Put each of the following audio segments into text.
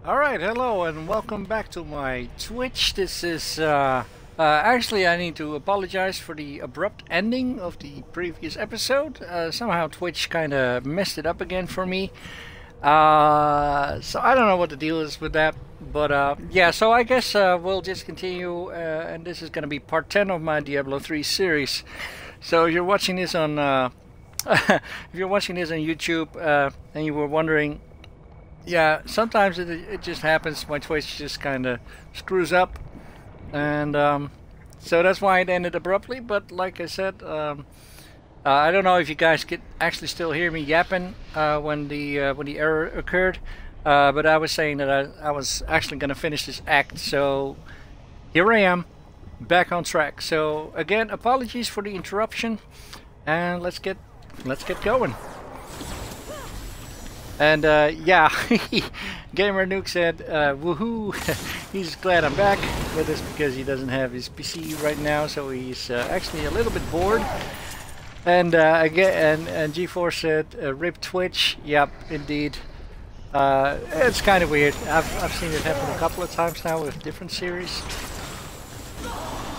Alright, hello and welcome back to my Twitch. This is, actually I need to apologize for the abrupt ending of the previous episode. Somehow Twitch kinda messed it up again for me. So I don't know what the deal is with that. But, yeah, so I guess we'll just continue, and this is gonna be part 10 of my Diablo 3 series. So if you're watching this on, if you're watching this on YouTube, and you were wondering, yeah, sometimes it just happens. My Twitch just kind of screws up, and so that's why it ended abruptly. But like I said, I don't know if you guys could actually still hear me yapping when the error occurred. But I was saying that I was actually going to finish this act, so here I am, back on track. So again, apologies for the interruption, and let's get going. And yeah, Gamer Nuke said, woohoo, he's glad I'm back with this because he doesn't have his PC right now, so he's actually a little bit bored. And again, and G4 said, rip Twitch. Yep, indeed. It's kind of weird. I've seen it happen a couple of times now with different series.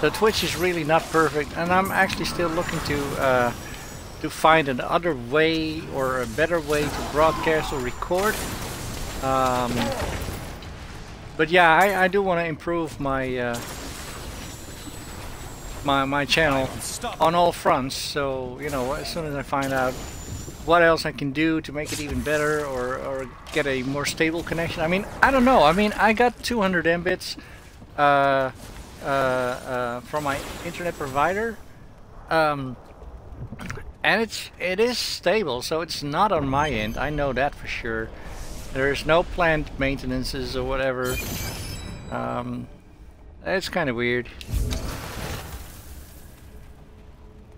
So Twitch is really not perfect, and I'm actually still looking to find another way or a better way to broadcast or record. But yeah, I do want to improve my my channel on all fronts. So you know, as soon as I find out what else I can do to make it even better or get a more stable connection. I mean, I don't know. I mean, I got 200 Mbits from my internet provider. And it is stable, so it's not on my end. I know that for sure. There's no planned maintenances or whatever. It's kind of weird.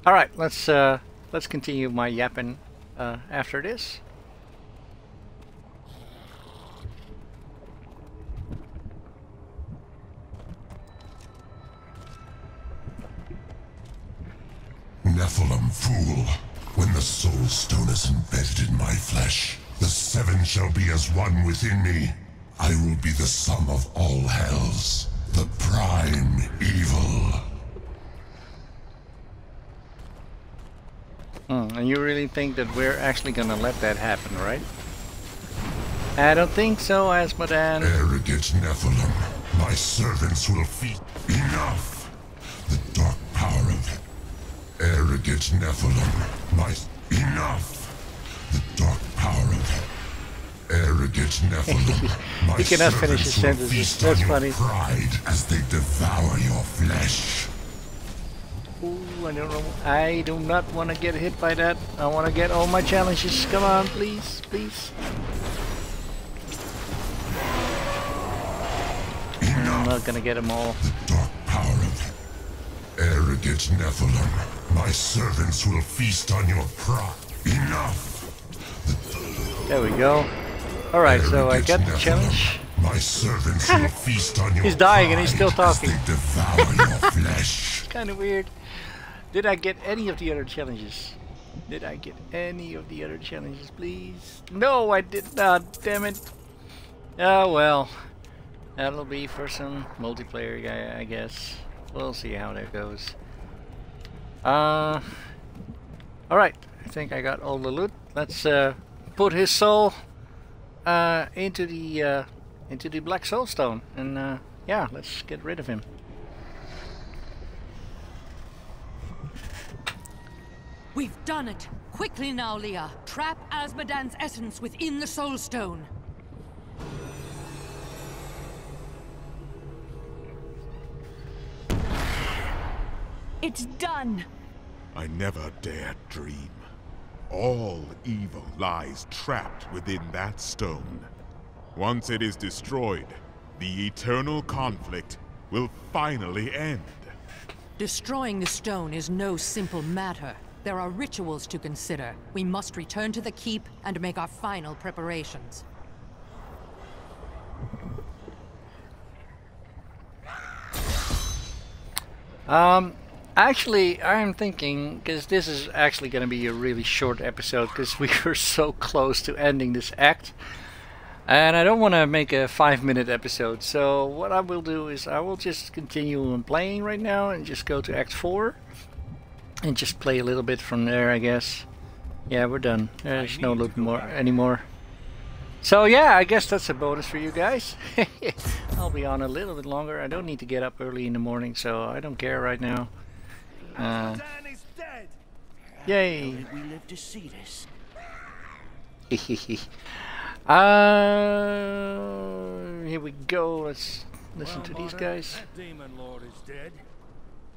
All right, let's continue my yapping after this. Nephilim, fool. When the soul stone is embedded in my flesh, the seven shall be as one within me. I will be the sum of all hells, the prime evil. And you really think that we're actually gonna let that happen, right? I don't think so, Asmodan. Arrogant Nephilim, my servants will feed. Enough! The dark power of arrogant Nephilim, my... Enough! The dark power of arrogant Nephilim, my he cannot finish his servants will sentences. feast That's on funny. your pride as they devour your flesh. Ooh, I don't know. I do not want to get hit by that. I want to get all my challenges. Come on, please, please. I'm not gonna get them all. The dark power of arrogant Nephilim. My servants will feast on your pride. Enough! There we go. Alright, so I got the challenge. My servants will feast on your He's dying and he's still talking. As they devour your flesh. It's kind of weird. Did I get any of the other challenges? Did I get any of the other challenges, please? No, I did not. Damn it. Oh well. That'll be for some multiplayer guy, I guess. We'll see how that goes. Alright, I think I got all the loot. Let's put his soul into the black soul stone, and yeah, let's get rid of him. We've done it! Quickly now, Leah. Trap Asmodan's essence within the soul stone. It's done! I never dared dream. All evil lies trapped within that stone. Once it is destroyed, the eternal conflict will finally end. Destroying the stone is no simple matter. There are rituals to consider. We must return to the keep and make our final preparations. Actually, I'm thinking, because this is actually going to be a really short episode, because we were so close to ending this act. And I don't want to make a 5-minute episode, so what I will do is I will just continue on playing right now and just go to Act 4 and just play a little bit from there, I guess. Yeah, we're done. There's no loop more anymore. So yeah, I guess that's a bonus for you guys. I'll be on a little bit longer. I don't need to get up early in the morning, so I don't care right now. Yay! We live to see this. Here we go. Let's listen to these guys. That demon lord is dead.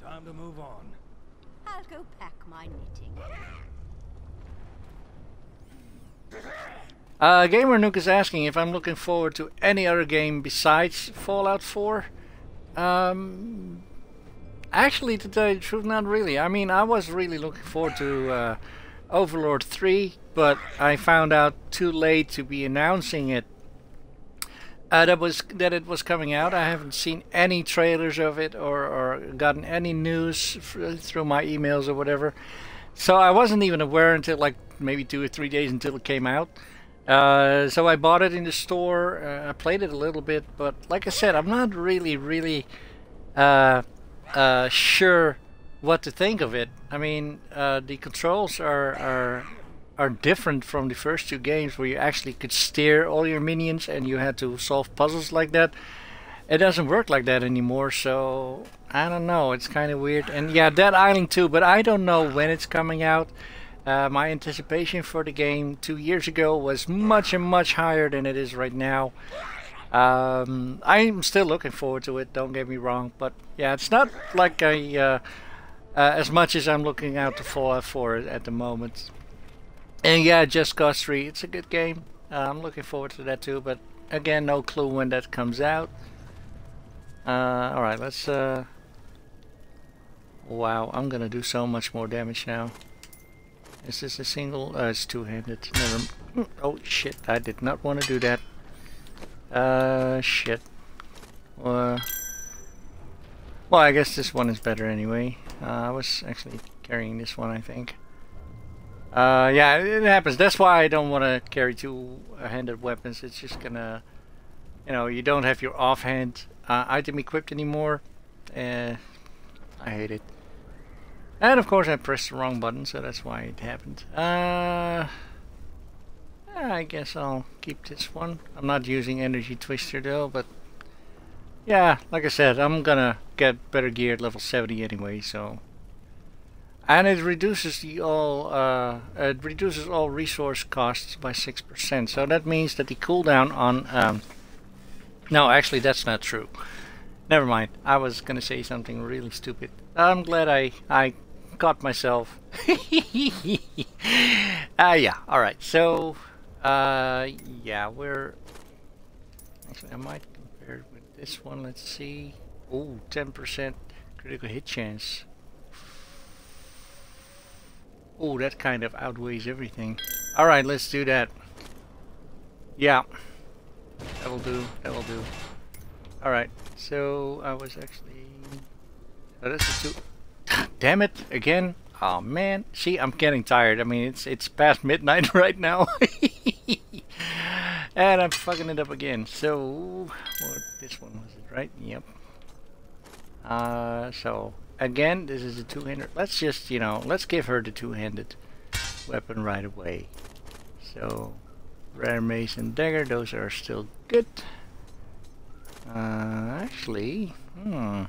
Time to move on. I'll go pack my knitting. Gamer Nook is asking if I'm looking forward to any other game besides Fallout 4. Actually, to tell you the truth, not really. I mean, I was really looking forward to Overlord 3, but I found out too late to be announcing it. That it was coming out. I haven't seen any trailers of it or gotten any news through my emails or whatever. So I wasn't even aware until like maybe 2 or 3 days until it came out. So I bought it in the store. I played it a little bit, but like I said, I'm not really sure what to think of it. I mean, the controls are different from the first 2 games, where you actually could steer all your minions and you had to solve puzzles like that. It doesn't work like that anymore, so I don't know. It's kind of weird. And yeah, Dead Island 2, but I don't know when it's coming out. My anticipation for the game 2 years ago was much higher than it is right now. I'm still looking forward to it, don't get me wrong, but yeah, it's not like as much as I'm looking out to Fallout 4 at the moment. And yeah, Just Cause 3, it's a good game. I'm looking forward to that too, but again, no clue when that comes out. Alright, let's... Wow, I'm gonna do so much more damage now. Is this a single? It's two-handed. Never... Oh shit, I did not want to do that. Shit. Well, I guess this one is better anyway. I was actually carrying this one, I think. Yeah, it happens. That's why I don't want to carry two-handed weapons. It's just gonna... You know, you don't have your offhand item equipped anymore. I hate it. And of course I pressed the wrong button, so that's why it happened. I guess I'll keep this one. I'm not using Energy Twister though, but... Yeah, like I said, I'm gonna get better gear at level 70 anyway, so... And it reduces all resource costs by 6%. So that means that the cooldown on no, actually that's not true. Never mind. I was gonna say something really stupid. I'm glad I caught myself. Yeah. All right. So yeah, we're actually I might compare it with this one. Let's see. Oh, 10% critical hit chance. Oh, that kind of outweighs everything. Alright, let's do that. Yeah. That will do. That will do. Alright, so I was actually... Oh, that's a 2... Damn it! Again? Oh man. See, I'm getting tired. I mean, it's past midnight right now. And I'm fucking it up again. So... What, this one was it, right? Yep. So... Again, this is a two-handed. Let's just, you know, let's give her the two-handed weapon right away. So, rare mace and dagger, those are still good. Actually, what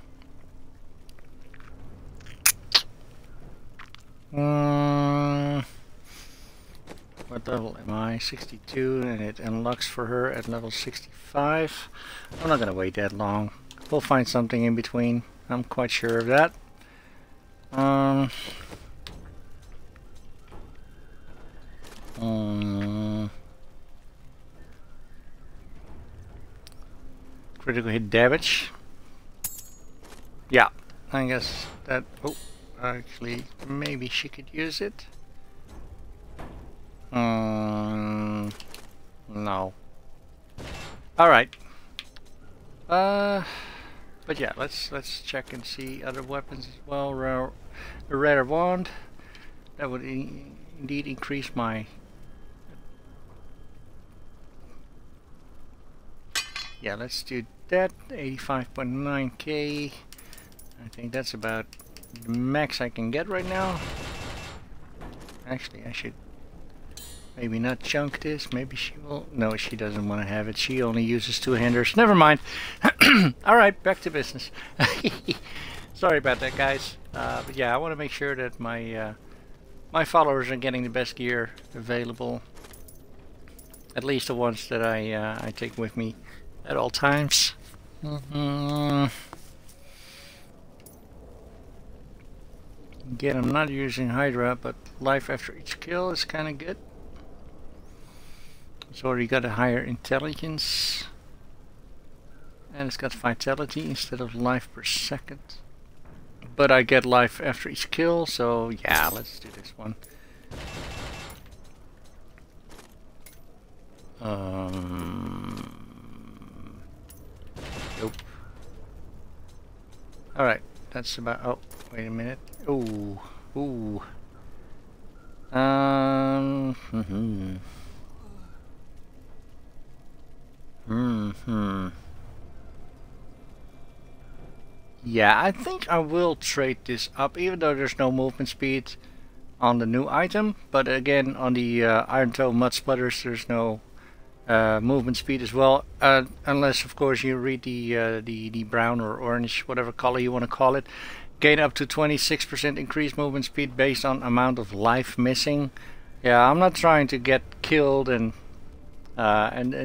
level am I? 62, and it unlocks for her at level 65. I'm not gonna wait that long. We'll find something in between. I'm quite sure of that. Critical hit damage. Yeah, I guess that... Oh, actually, maybe she could use it. No. Alright. But yeah, let's check and see other weapons as well. A rare wand that would indeed increase my yeah, let's do that. 85.9k. I think that's about the max I can get right now. Actually, I should maybe not chunk this. Maybe she will. No, she doesn't want to have it. She only uses two-handers. Never mind. Alright, back to business. Sorry about that, guys. But yeah, I want to make sure that my my followers are getting the best gear available. At least the ones that I take with me at all times. Again, I'm not using Hydra, but life after each kill is kind of good. It's already got a higher intelligence. And it's got vitality instead of life per second. But I get life after each kill, so yeah, let's do this one. Nope. Alright, that's about... Oh, wait a minute. Ooh. Ooh. Yeah, I think I will trade this up, even though there's no movement speed on the new item. But again, on the Iron Toe Mud Splatters, there's no movement speed as well, unless of course you read the brown or orange, whatever color you want to call it. Gain up to 26% increased movement speed based on amount of life missing. Yeah, I'm not trying to get killed and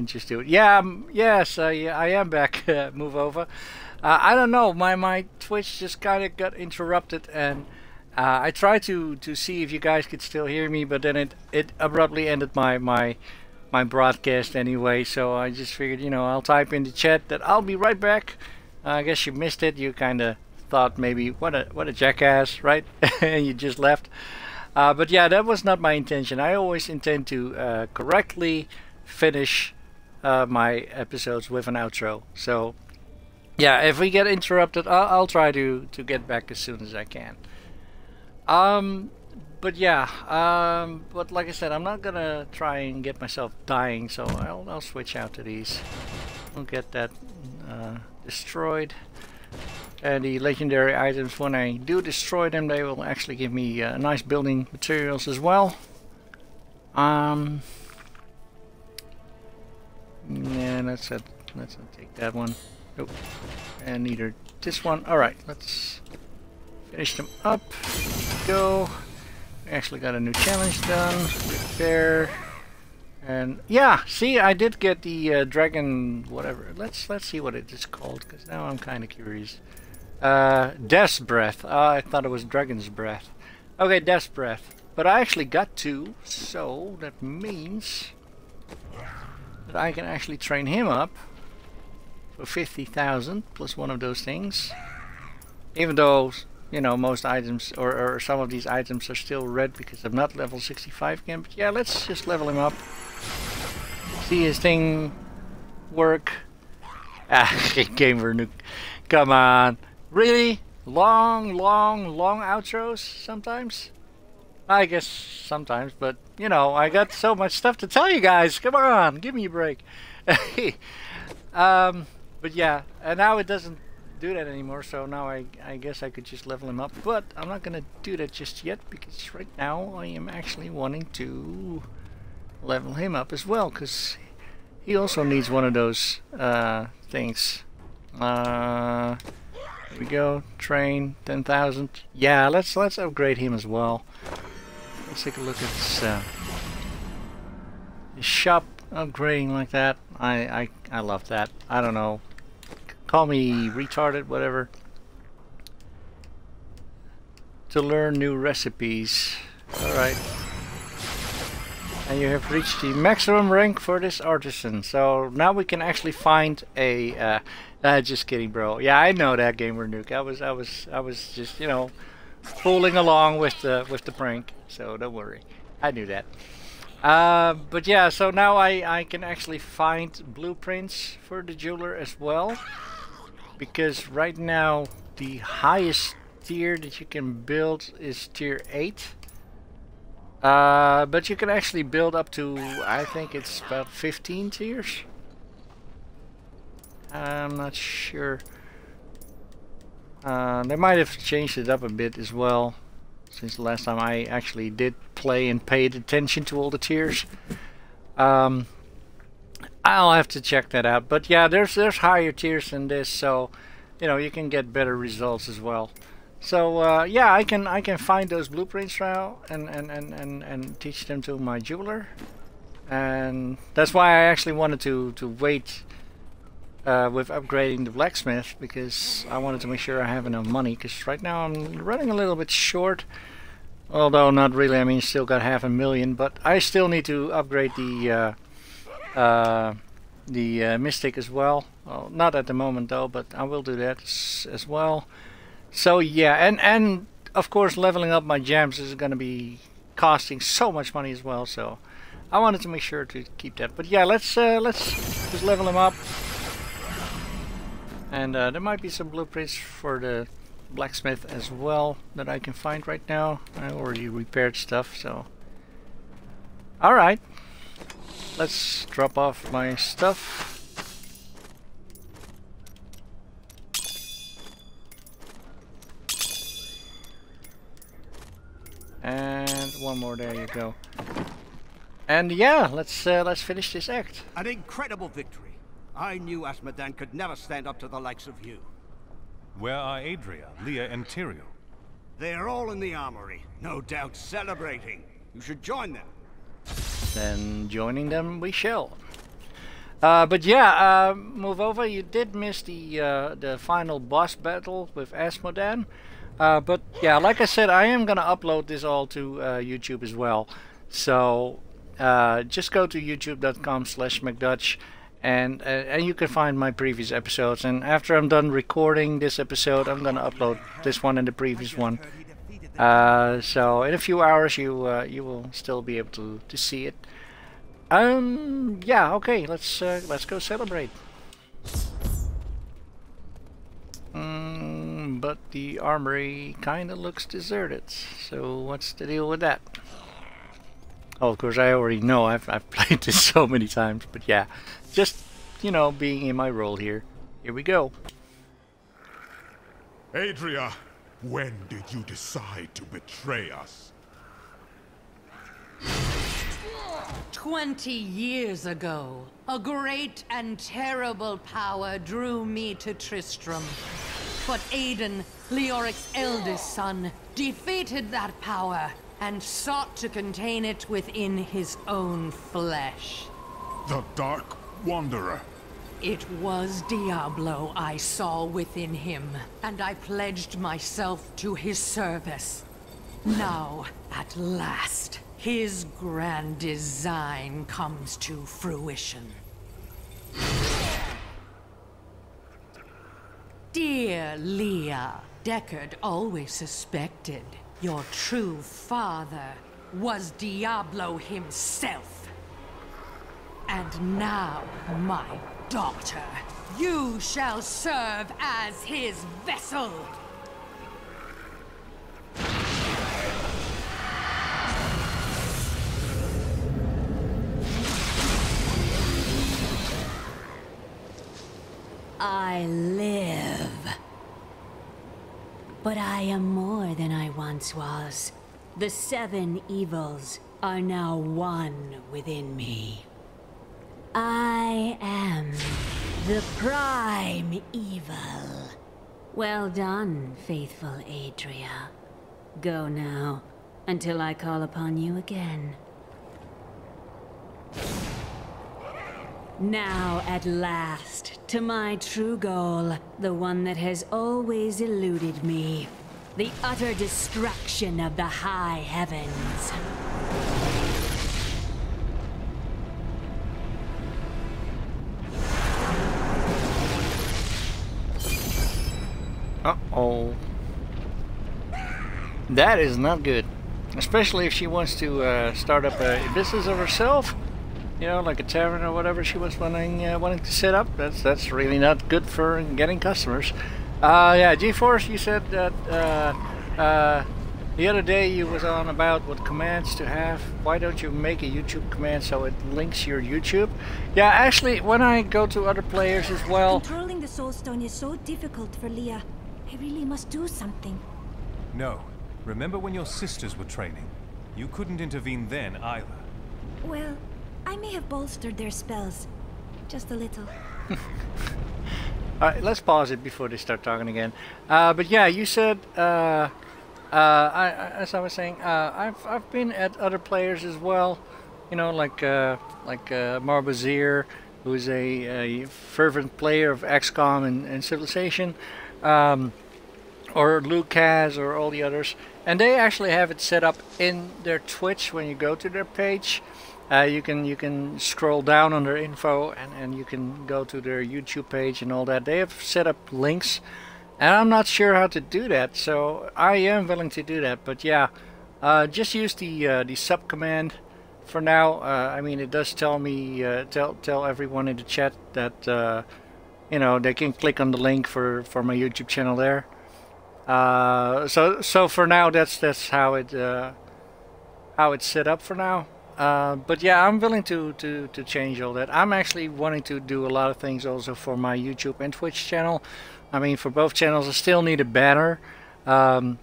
just do it. Yeah, yes, I am back. Move over. I don't know. My Twitch just kind of got interrupted, and I tried to see if you guys could still hear me, but then it abruptly ended my broadcast anyway. So I just figured, you know, I'll type in the chat that I'll be right back. I guess you missed it. You kind of thought maybe what a jackass, right? And you just left. But yeah, that was not my intention. I always intend to correctly finish my episodes with an outro. So yeah, if we get interrupted, I'll try to get back as soon as I can. But yeah, but like I said, I'm not gonna try and get myself dying, so I'll switch out to these. We'll get that destroyed. And the legendary items, when I do destroy them, they will actually give me nice building materials as well. Yeah, let's not take that one. Nope. And neither this one. Alright, let's finish them up. Go. We actually got a new challenge done. Right there. And yeah, see, I did get the dragon whatever. Let's see what it is called, because now I'm kind of curious. Death's Breath. I thought it was Dragon's Breath. Okay, Death's Breath. But I actually got two, so that means that I can actually train him up for 50,000 plus one of those things. Even though, you know, most items or some of these items are still red because I'm not level 65 again. But yeah, let's just level him up. See his thing work. Ah, gamer nuke. Come on. Really? Long outros sometimes? I guess sometimes, but you know, I got so much stuff to tell you guys. Come on, give me a break. But yeah, and now it doesn't do that anymore, so now I guess I could just level him up. But I'm not gonna do that just yet, because right now I am actually wanting to level him up as well, because he also needs one of those things. Here we go, train 10,000. Yeah, let's upgrade him as well. Let's take a look at this shop upgrading like that. I love that. I don't know. Call me retarded, whatever. To learn new recipes. Alright. And you have reached the maximum rank for this artisan. So now we can actually find a just kidding, bro. Yeah, I know that, gamer nuke. I was just, you know, fooling along with the prank. So don't worry. I knew that. But yeah, so now I can actually find blueprints for the jeweler as well, because right now the highest tier that you can build is tier 8, but you can actually build up to, I think it's about 15 tiers. I'm not sure. They might have changed it up a bit as well since the last time I actually did play and paid attention to all the tiers. I'll have to check that out. But yeah, there's higher tiers than this, so you know you can get better results as well. So yeah, I can find those blueprints now and teach them to my jeweler, and that's why I actually wanted to wait with upgrading the blacksmith, because I wanted to make sure I have enough money, because right now I'm running a little bit short, although not really. I mean, still got $500,000, but I still need to upgrade the mystic as well. Well, not at the moment though, but I will do that as well. So yeah, and of course leveling up my gems is going to be costing so much money as well, so I wanted to make sure to keep that. But yeah, let's just level him up. And there might be some blueprints for the blacksmith as well that I can find right now. I already repaired stuff, so alright, let's drop off my stuff. And one more, there you go. And yeah, let's finish this act. An incredible victory. I knew Asmodan could never stand up to the likes of you. Where are Adria, Leah, and Tyrael? They are all in the armory, no doubt celebrating. You should join them. Then joining them we shall. But yeah, move over. You did miss the final boss battle with Asmodan. But yeah, like I said, I am gonna upload this all to YouTube as well. So just go to youtube.com/MechDutch, and you can find my previous episodes. And after I'm done recording this episode, I'm gonna upload this one and the previous one. So in a few hours, you will still be able to see it. Yeah, okay, let's go celebrate. But the armory kind of looks deserted, so what's the deal with that? Oh, of course I already know, I've played this so many times, but yeah, just, you know, being in my role here. Here we go. Adria, when did you decide to betray us? 20 years ago, a great and terrible power drew me to Tristram. But Aiden, Leoric's eldest son, defeated that power and sought to contain it within his own flesh. The Dark Wanderer. It was Diablo I saw within him, and I pledged myself to his service. Now, at last, his grand design comes to fruition. Dear Leah, Deckard always suspected your true father was Diablo himself. And now, my daughter, you shall serve as his vessel. I live. But I am more than I once was. The 7 evils are now one within me. I am the prime evil. Well done, faithful Adria. Go now, until I call upon you again. Now, at last, to my true goal, the one that has always eluded me. The utter destruction of the high heavens. Uh-oh. That is not good. Especially if she wants to start up a business of herself. You know, like a tavern or whatever she was wanting to set up. That's really not good for getting customers. Yeah, G-Force, you said that The other day you was on about what commands to have. Why don't you make a YouTube command so it links your YouTube? Yeah, actually, when I go to other players as well... Controlling the Soul Stone is so difficult for Leah. I really must do something. No. Remember when your sisters were training? You couldn't intervene then either. Well, I may have bolstered their spells. Just a little. Alright, let's pause it before they start talking again. But yeah, you said... as I was saying, I've been at other players as well, you know, like Marbazir, who is a fervent player of XCOM and Civilization, or Lucas, or all the others, and they actually have it set up in their Twitch. When you go to their page, you can scroll down on their info, and you can go to their YouTube page and all that. They have set up links. And I'm not sure how to do that, so I am willing to do that. But yeah, just use the sub command for now. I mean, it does tell me tell everyone in the chat that you know, they can click on the link for my YouTube channel there. So for now, that's how it's set up for now. But yeah, I'm willing to change all that. I'm actually wanting to do a lot of things also for my YouTube and Twitch channel. I mean, for both channels, I still need a banner, and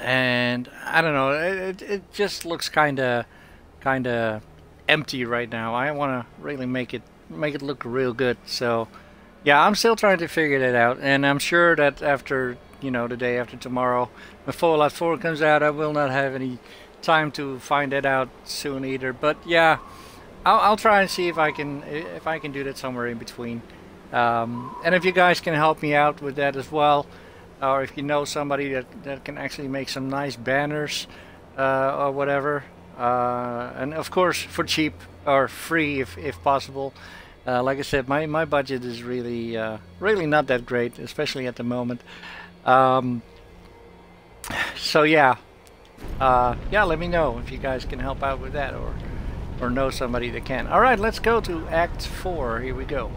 I don't know. It just looks kind of empty right now. I want to really make it look real good. So, yeah, I'm still trying to figure that out, and I'm sure that after, you know, the day after tomorrow, when Fallout 4 comes out, I will not have any time to find that out soon either. But yeah, I'll try and see if I can do that somewhere in between. And if you guys can help me out with that as well, or if you know somebody that can actually make some nice banners or whatever, and of course for cheap or free if possible. Like I said, my budget is really not that great, especially at the moment. So yeah, let me know if you guys can help out with that, or know somebody that can. All right, let's go to Act 4. Here we go.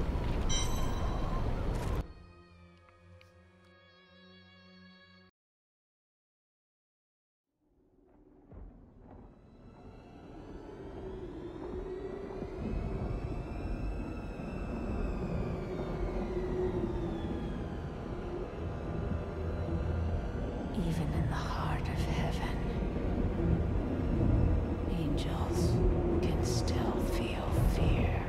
Even in the heart of heaven, angels can still feel fear.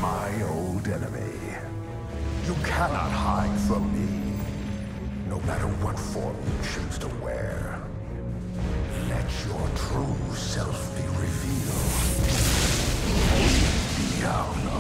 My old enemy. You cannot hide from me, no matter what form you choose to wear. Let your true self be revealed. Diablo.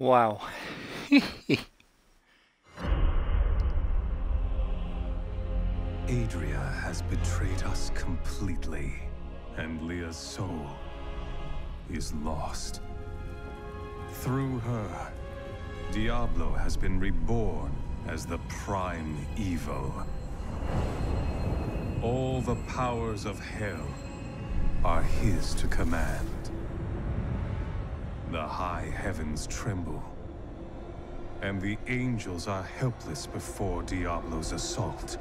Wow. Adria has betrayed us completely, and Leah's soul is lost. Through her, Diablo has been reborn as the prime evil. All the powers of hell are his to command. The high heavens tremble, and the angels are helpless before Diablo's assault.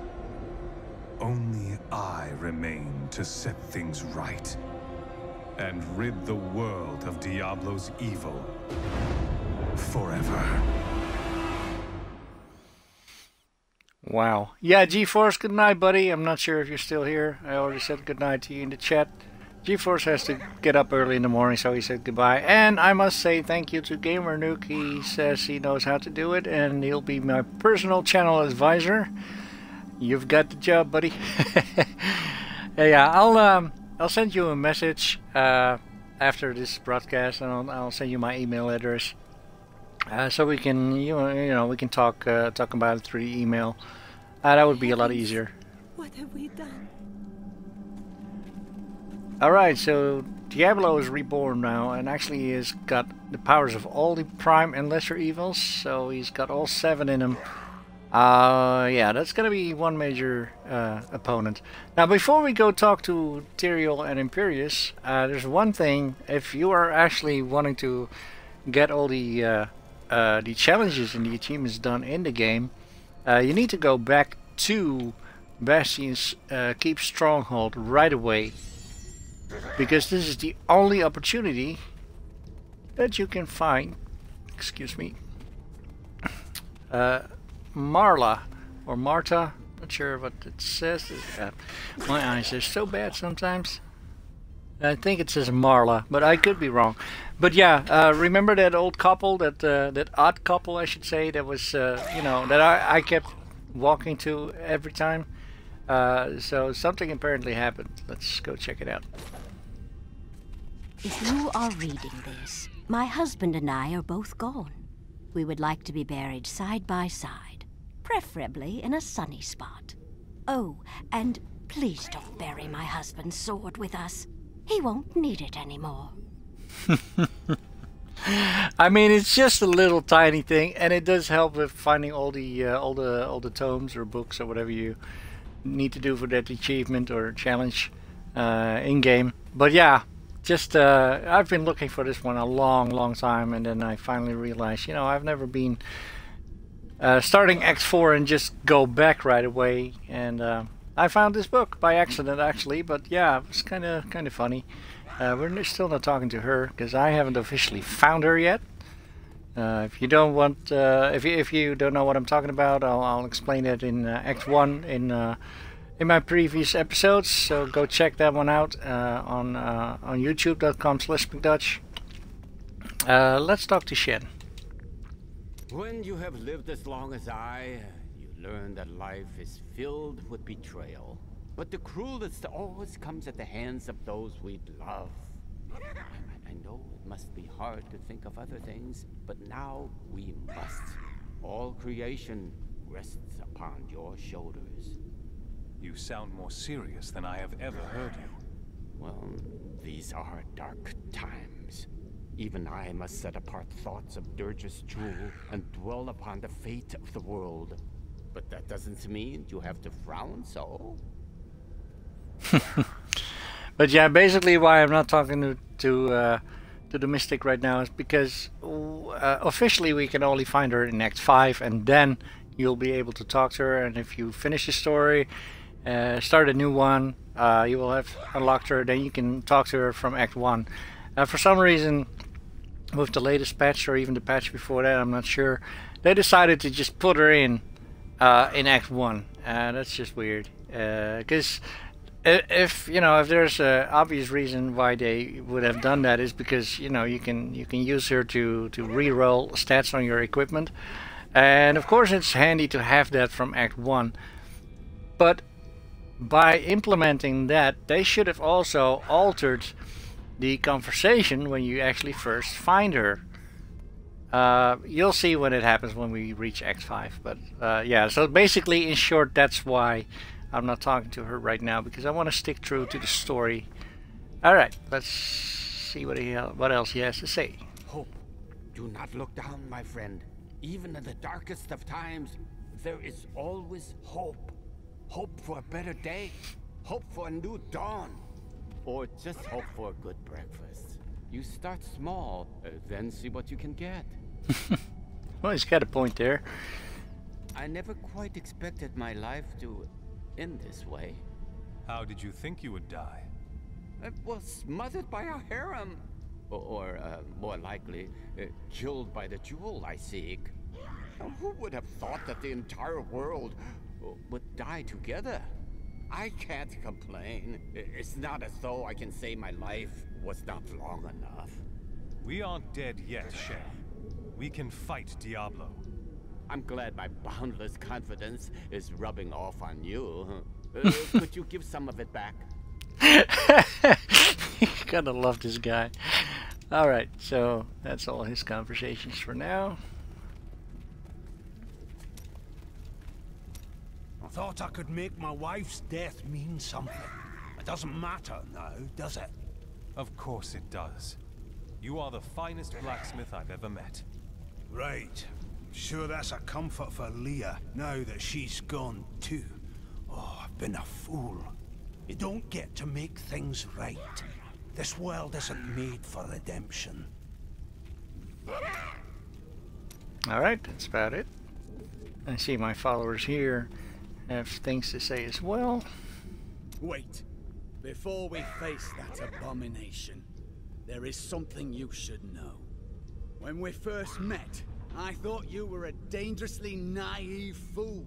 Only I remain to set things right, and rid the world of Diablo's evil forever. Wow. Yeah, G-Force, good night, buddy. I'm not sure if you're still here. I already said good night to you in the chat. G-Force has to get up early in the morning, so he said goodbye. And I must say thank you to Gamer Nuke. He says he knows how to do it, and he'll be my personal channel advisor. You've got the job, buddy. Yeah, I'll send you a message after this broadcast, and I'll send you my email address, so we can you know we can talk about it through email. That would be a lot easier. What have we done? All right, so Diablo is reborn now, and actually he has got the powers of all the prime and lesser evils. So he's got all 7 in him. Yeah, that's gonna be one major opponent. Now, before we go talk to Tyrael and Imperius, there's one thing. If you are actually wanting to get all the challenges and the achievements done in the game, you need to go back to Bastion's Keep Stronghold right away, because this is the only opportunity that you can find. Excuse me. Marla or Marta, not sure what it says. My eyes are so bad sometimes. I think it says Marla, but I could be wrong. But yeah, remember that old couple, that odd couple, I should say, that was you know, that I kept walking to every time. So something apparently happened. Let's go check it out. If you are reading this, my husband and I are both gone. We would like to be buried side by side, preferably in a sunny spot. Oh, and please don't bury my husband's sword with us. He won't need it anymore. I mean, it's just a little tiny thing, and it does help with finding all the tomes or books or whatever you need to do for that achievement or challenge in game. But yeah, just I've been looking for this one a long time, and then I finally realized, you know, I've never been starting Act 4 and just go back right away, and I found this book by accident actually. But yeah, it was kind of funny. We're still not talking to her because I haven't officially found her yet. If you don't want, if you don't know what I'm talking about, I'll explain it in Act 1 in my previous episodes. So go check that one out on youtube.com/MechDutch. Let's talk to Shen. When you have lived as long as I, you learn that life is filled with betrayal. But the cruelest always comes at the hands of those we love. I know it must be hard to think of other things, but now we must. All creation rests upon your shoulders. You sound more serious than I have ever heard you. Well, these are dark times. Even I must set apart thoughts of Dirge's jewel and dwell upon the fate of the world. But that doesn't mean you have to frown so. But yeah, basically why I'm not talking to the Mystic right now is because officially we can only find her in Act 5, and then you'll be able to talk to her. And if you finish the story, start a new one, you will have unlocked her, then you can talk to her from Act 1. For some reason, with the latest patch, or even the patch before that, I'm not sure, they decided to just put her in Act 1. That's just weird, because if you know, if there's an obvious reason why they would have done that, is because, you know, you can use her to re-roll stats on your equipment, and of course it's handy to have that from Act 1. But by implementing that, they should have also altered the conversation when you actually first find her. You'll see when it happens when we reach X5. But yeah, so basically, in short, that's why I'm not talking to her right now, because I want to stick true to the story. Alright, let's see what else he has to say. Hope. Do not look down, my friend. Even in the darkest of times, there is always hope. Hope for a better day. Hope for a new dawn. Or just hope for a good breakfast. You start small, then see what you can get. Well, he's got a point there. I never quite expected my life to end this way. How did you think you would die? I was smothered by a harem. Or more likely, killed by the jewel I seek. Now, who would have thought that the entire world would die together? I can't complain. It's not as though I can say my life was not long enough. We aren't dead yet, Shay. We can fight Diablo. I'm glad my boundless confidence is rubbing off on you. Could you give some of it back? Gotta love this guy. Alright, so that's all his conversations for now. I thought I could make my wife's death mean something. It doesn't matter now, does it? Of course it does. You are the finest blacksmith I've ever met. Right. Sure that's a comfort for Leah, now that she's gone too. Oh, I've been a fool. You don't get to make things right. This world isn't made for redemption. Alright, that's about it. I see my followers here have things to say as well. Wait. Before we face that abomination, there is something you should know. When we first met, I thought you were a dangerously naive fool.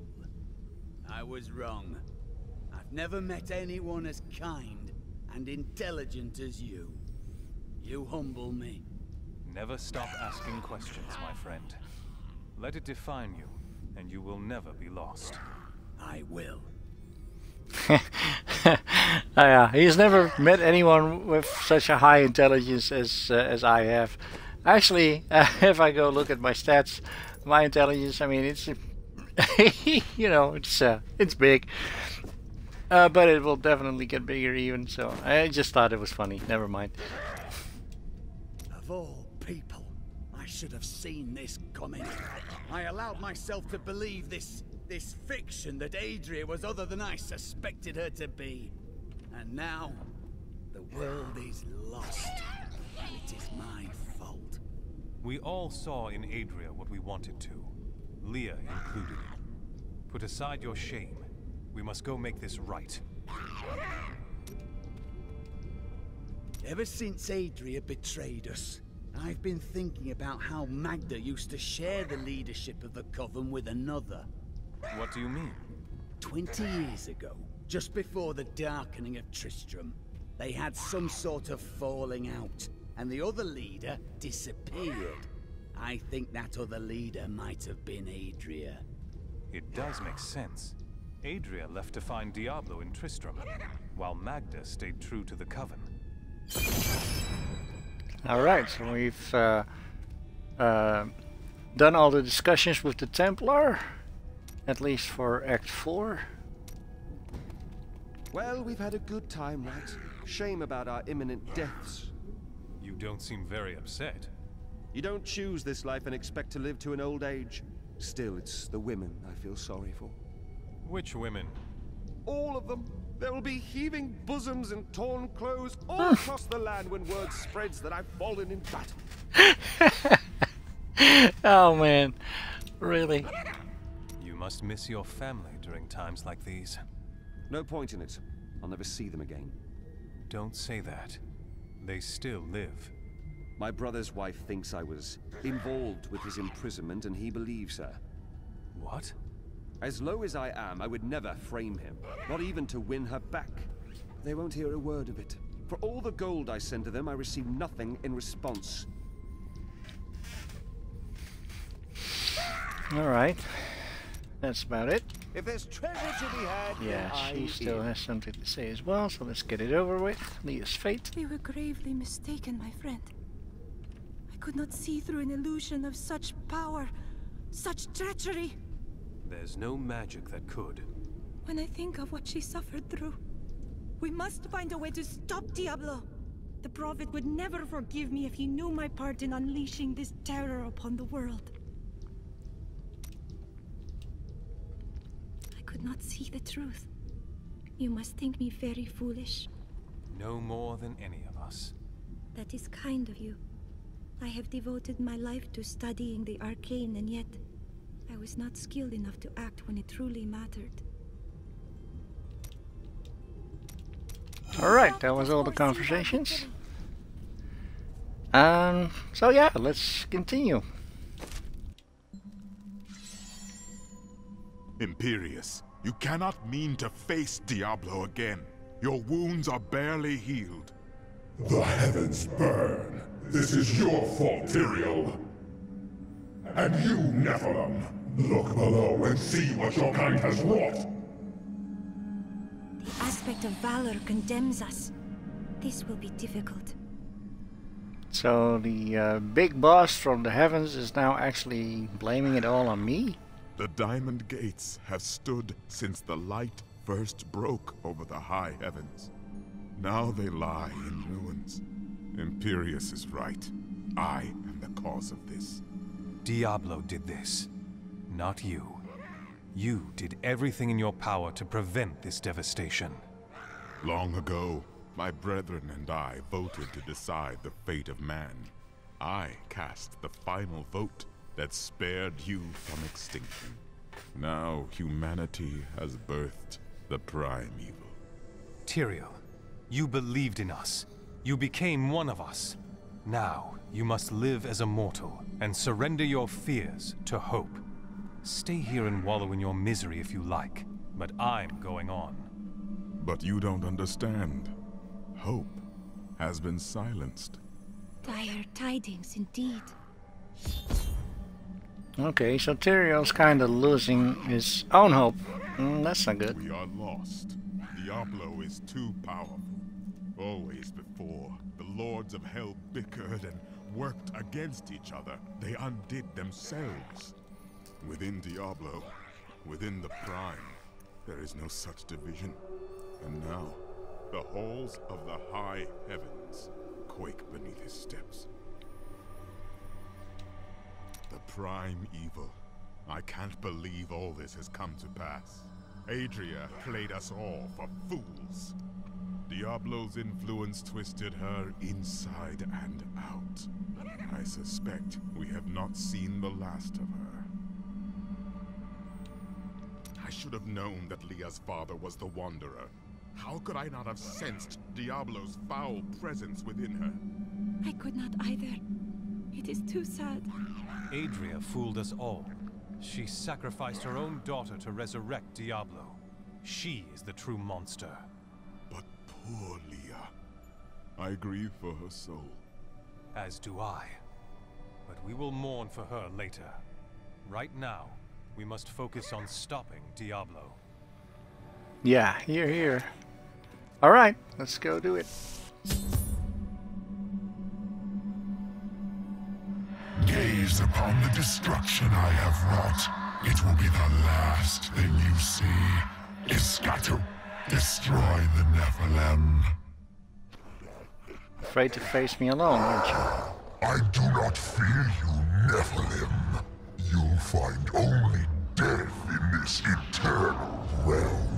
I was wrong. I've never met anyone as kind and intelligent as you. You humble me. Never stop asking questions, my friend. Let it define you, and you will never be lost. I will. Yeah, he's never met anyone with such a high intelligence as I have. Actually, if I go look at my stats, my intelligence, I mean, it's you know, it's big, but it will definitely get bigger even. So I just thought it was funny. Never mind. Of all people, I should have seen this coming. I allowed myself to believe this fiction that Adria was other than I suspected her to be. And now, the world is lost. And it is my fault. We all saw in Adria what we wanted to. Leah included. Put aside your shame. We must go make this right. Ever since Adria betrayed us, I've been thinking about how Magda used to share the leadership of the Coven with another. What do you mean? 20 years ago, just before the darkening of Tristram, they had some sort of falling out, and the other leader disappeared. I think that other leader might have been Adria. It does make sense. Adria left to find Diablo in Tristram, while Magda stayed true to the Coven. Alright, so we've done all the discussions with the Templar, at least for Act 4. Well, we've had a good time, right? Shame about our imminent deaths. You don't seem very upset. You don't choose this life and expect to live to an old age. Still, it's the women I feel sorry for. Which women? All of them. There will be heaving bosoms and torn clothes all across the land when word spreads that I've fallen in battle. Oh man, really? You must miss your family during times like these. No point in it. I'll never see them again. Don't say that. They still live. My brother's wife thinks I was involved with his imprisonment, and he believes her. What? As low as I am, I would never frame him, not even to win her back. They won't hear a word of it. For all the gold I send to them, I receive nothing in response. Alright. That's about it. If there's treasure to be had, yeah, she still has something to say as well, so let's get it over with. Leah's fate. We were gravely mistaken, my friend. I could not see through an illusion of such power, such treachery. There's no magic that could. When I think of what she suffered through, we must find a way to stop Diablo. The Prophet would never forgive me if he knew my part in unleashing this terror upon the world. I could not see the truth. You must think me very foolish. No more than any of us. That is kind of you. I have devoted my life to studying the arcane, and yet I was not skilled enough to act when it truly mattered. Alright, that was all the conversations. So yeah, let's continue. Imperius, you cannot mean to face Diablo again. Your wounds are barely healed. The heavens burn. This is your fault, Tyrael. And you, Nephilim, look below and see what your kind has wrought. The aspect of valor condemns us. This will be difficult. So the big boss from the heavens is now actually blaming it all on me? The Diamond Gates have stood since the light first broke over the high heavens. Now they lie in ruins. Imperius is right. I am the cause of this. Diablo did this, not you. You did everything in your power to prevent this devastation. Long ago, my brethren and I voted to decide the fate of man. I cast the final vote that spared you from extinction. Now humanity has birthed the prime evil. Tyrael, you believed in us. You became one of us. Now, you must live as a mortal and surrender your fears to hope. Stay here and wallow in your misery if you like, but I'm going on. But you don't understand. Hope has been silenced. Dire tidings indeed. Okay, so Tyrael's kind of losing his own hope. That's not good. We are lost. Diablo is too powerful. Always before, the Lords of Hell bickered and worked against each other. They undid themselves. Within Diablo, within the Prime, there is no such division. And now, the halls of the high heavens quake beneath his steps. The Prime Evil. I can't believe all this has come to pass. Adria played us all for fools. Diablo's influence twisted her inside and out. I suspect we have not seen the last of her. I should have known that Leah's father was the Wanderer. How could I not have sensed Diablo's foul presence within her? I could not either. It is too sad. Adria fooled us all. She sacrificed her own daughter to resurrect Diablo. She is the true monster. But poor Leah. I grieve for her soul. As do I. But we will mourn for her later. Right now, we must focus on stopping Diablo. Yeah, here. Alright, let's go do it. Gaze upon the destruction I have wrought. It will be the last thing you see. Iskatu, destroy the Nephilim. Afraid to face me alone, aren't you? I do not fear you, Nephilim. You'll find only death in this eternal realm.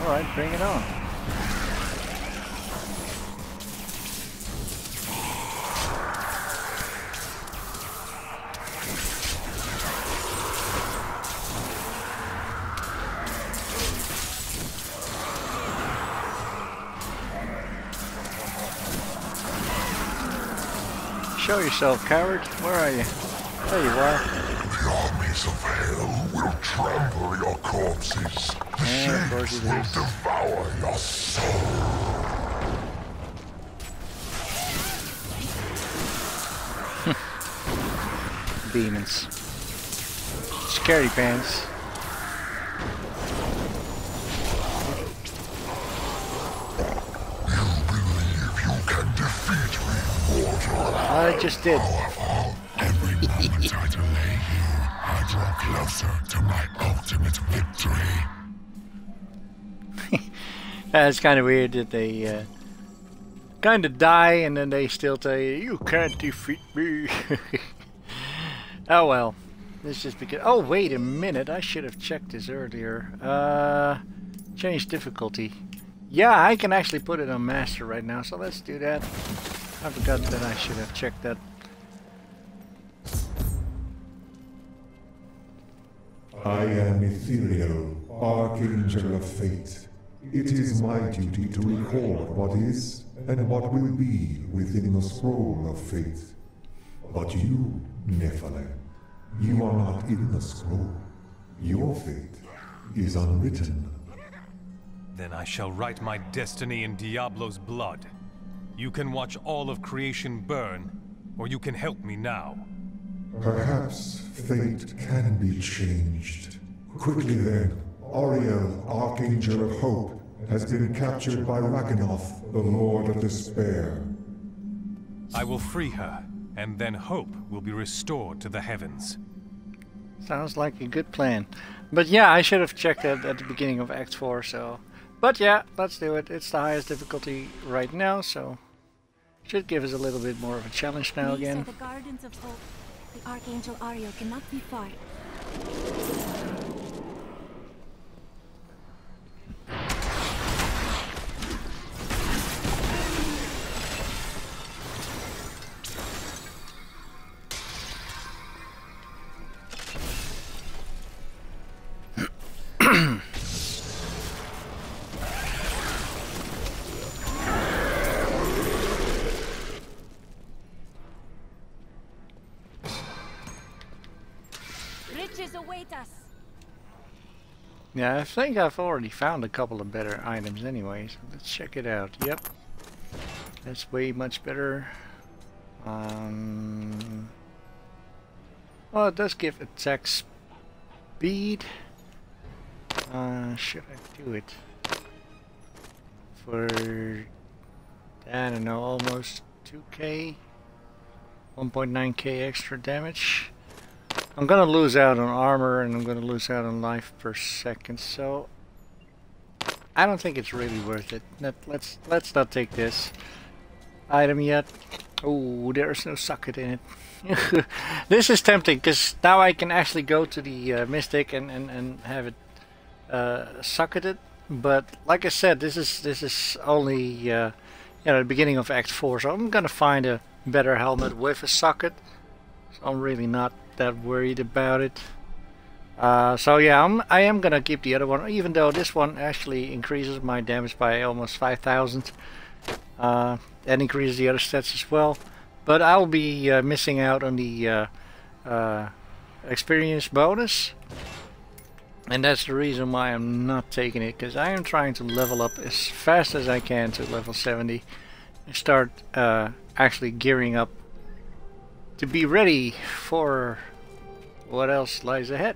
Alright, bring it on. Show yourself, coward. Where are you? There you are. The armies of hell will trample your corpses. The shades will devour your soul. Demons. Scary pants. I just did. Every moment I delay you, I draw closer to my ultimate victory. It's kind of weird that they kind of die and then they still tell you, you can't defeat me. Oh well. This is because... Oh, wait a minute. I should have checked this earlier. Change difficulty. Yeah, I can actually put it on master right now, so let's do that. I forgot that I should have checked that. I am Ethereal, Archangel of Fate. It is my duty to record what is and what will be within the scroll of fate. But you, Nephilim, you are not in the scroll. Your fate is unwritten. Then I shall write my destiny in Diablo's blood. You can watch all of creation burn, or you can help me now. Perhaps fate can be changed. Quickly then, Ariel, Archangel of Hope, has been captured by Rakanoth, the Lord of Despair. I will free her, and then hope will be restored to the heavens. Sounds like a good plan. But yeah, I should have checked that at the beginning of Act 4, so... But yeah, let's do it. It's the highest difficulty right now, so... Should give us a little bit more of a challenge now These again. are the Gardens of Hope. The Archangel Ariel cannot be far. Riches await us. Yeah, I think I've already found a couple of better items anyway, so let's check it out. Yep. That's way much better. Well, it does give attack speed. Should I do it? For, I don't know, almost 2k? 1.9k extra damage. I'm gonna lose out on armor and I'm gonna lose out on life per second, so I don't think it's really worth it. Let's not take this item yet. Oh, there's no socket in it. This is tempting because now I can actually go to the Mystic and have it socketed. But like I said, this is only you know, the beginning of Act 4, so I'm gonna find a better helmet with a socket. So I'm really not that worried about it. So yeah, I am gonna keep the other one, even though this one actually increases my damage by almost 5,000 and increases the other stats as well. But I'll be missing out on the experience bonus, and that's the reason why I'm not taking it, because I am trying to level up as fast as I can to level 70 and start actually gearing up to be ready for what else lies ahead.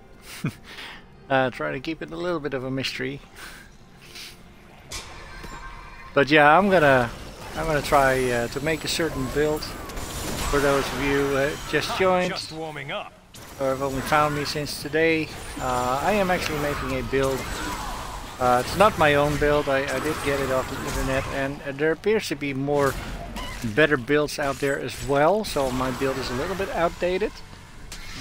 Try to keep it a little bit of a mystery. But yeah, I'm gonna try to make a certain build for those of you who just joined Just warming up. or have only found me since today. I am actually making a build. It's not my own build. I did get it off the internet, and there appears to be more better builds out there as well, so my build is a little bit outdated,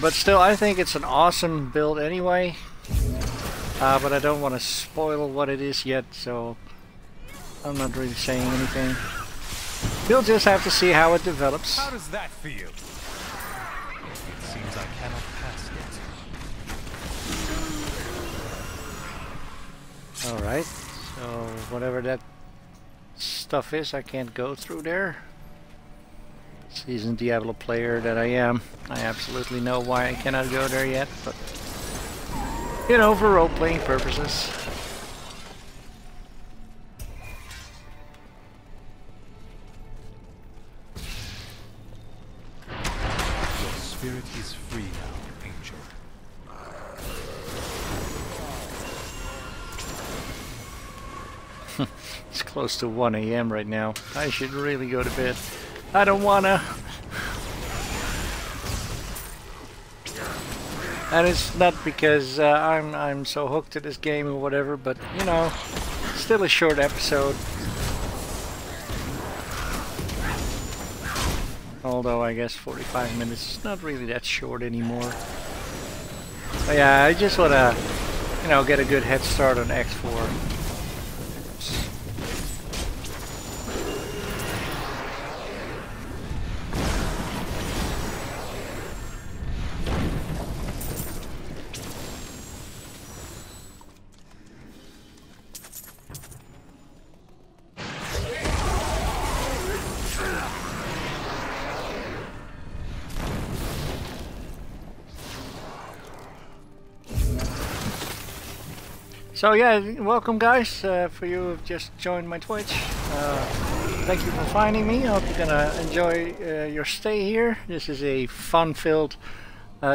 but still I think it's an awesome build anyway. But I don't want to spoil what it is yet, so I'm not really saying anything. We'll just have to see how it develops. How does that feel? It seems I cannot pass it. Alright, so whatever that stuff is, I can't go through there. Seasoned Diablo player that I am, I absolutely know why I cannot go there yet, but you know, for role-playing purposes. Your spirit is free now, Angel. It's close to 1 AM right now. I should really go to bed. I don't wanna. And it's not because I'm so hooked to this game or whatever, but you know, still a short episode. Although I guess 45 minutes is not really that short anymore. But yeah, I just wanna, you know, get a good head start on X4. So yeah, welcome guys, for you who've just joined my Twitch. Thank you for finding me. I hope you're gonna enjoy your stay here. This is a fun-filled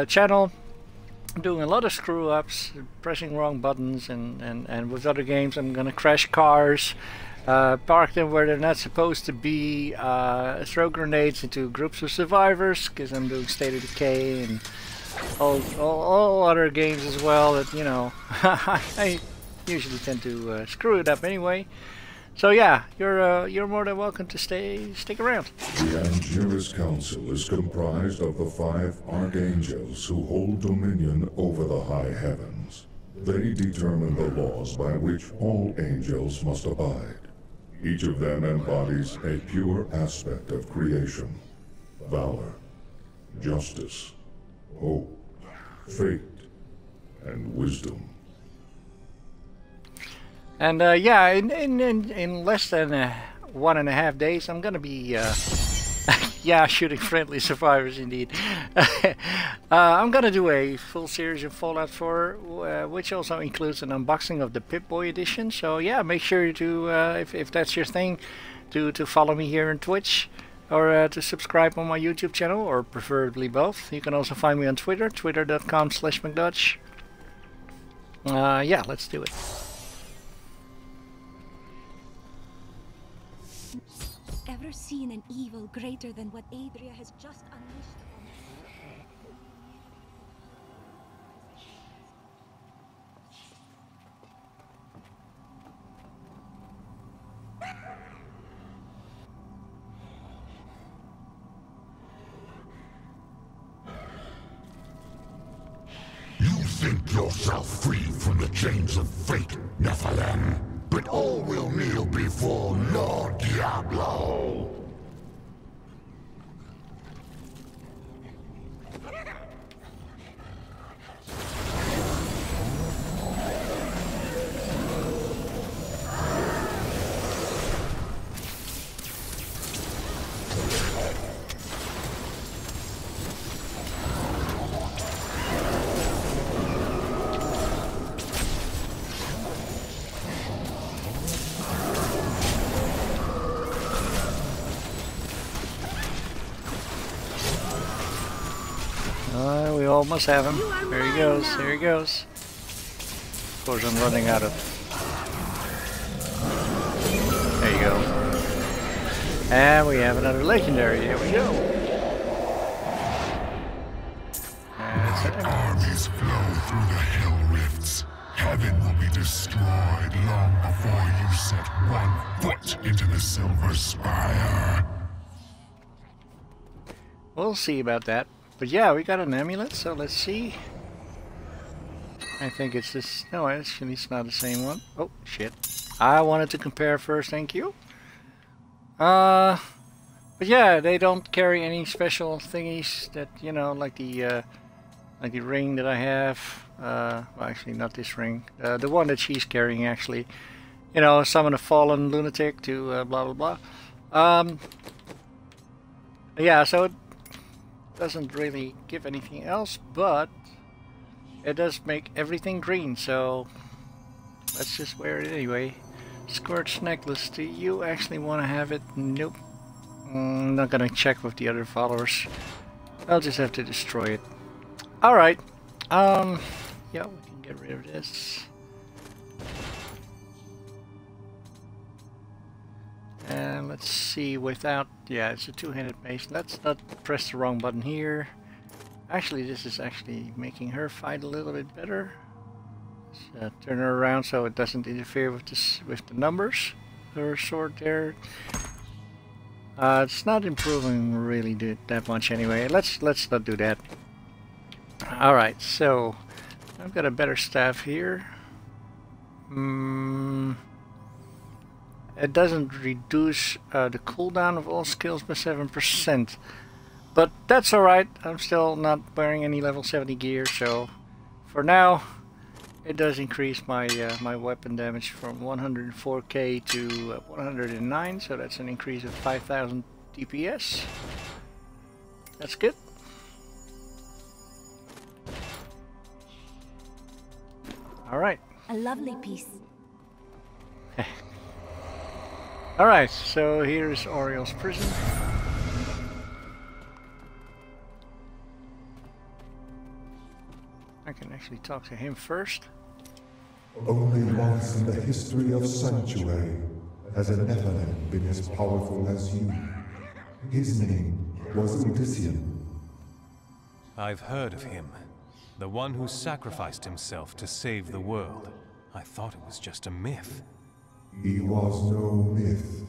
channel. I'm doing a lot of screw-ups, pressing wrong buttons, and with other games I'm gonna crash cars, park them where they're not supposed to be, throw grenades into groups of survivors, because I'm doing State of Decay and all other games as well that, you know, I usually tend to screw it up anyway. So yeah, you're more than welcome to stick around. The Angelus Council is comprised of the 5 archangels who hold dominion over the high heavens. They determine the laws by which all angels must abide. Each of them embodies a pure aspect of creation: valor, justice, hope, fate, and wisdom. And yeah, in less than 1.5 days, I'm gonna be yeah, shooting friendly survivors indeed. I'm gonna do a full series of Fallout 4, which also includes an unboxing of the Pip-Boy edition. So yeah, make sure to, if that's your thing, to follow me here on Twitch, or to subscribe on my YouTube channel, or preferably both. You can also find me on Twitter, twitter.com/MechDutch. Yeah, let's do it. Ever seen an evil greater than what Adria has just unleashed upon You think yourself free from the chains of fate, Nephilim, but all will kneel before Lord Diablo. We almost have him. There he goes. There he goes. Of course, I'm running out of. There you go. And we have another legendary. Here we go. My armies flow through the hell rifts. Heaven will be destroyed long before you set one foot into the Silver Spire. We'll see about that. But yeah, we got an amulet, so let's see. I think it's this. No, actually, it's not the same one. Oh, shit. I wanted to compare first, thank you. But yeah, they don't carry any special thingies that, you know, like the ring that I have. Well, actually, not this ring. The one that she's carrying, actually. You know, summon a fallen lunatic to blah blah blah. Yeah, so it doesn't really give anything else, but it does make everything green, so let's just wear it anyway. Scorched necklace, do you actually want to have it? Nope. I'm not gonna check with the other followers. I'll just have to destroy it. Alright. Yeah, we can get rid of this. And let's see, without, yeah, it's a two-handed mace. Let's not press the wrong button here. Actually, this is actually making her fight a little bit better. Let's turn her around so it doesn't interfere with this, with the numbers. Her sword there. It's not improving really that much anyway. Let's not do that. All right, so I've got a better staff here. It doesn't reduce the cooldown of all skills by 7%. But that's alright, I'm still not wearing any level 70 gear, so for now it does increase my my weapon damage from 104k to 109, so that's an increase of 5000 DPS. That's good. Alright. A lovely piece. Alright, so here's Oriel's prison. I can actually talk to him first. Only once in the history of Sanctuary has a Nephilim been as powerful as you. His name was Odyssean. I've heard of him. The one who sacrificed himself to save the world. I thought it was just a myth. He was no myth.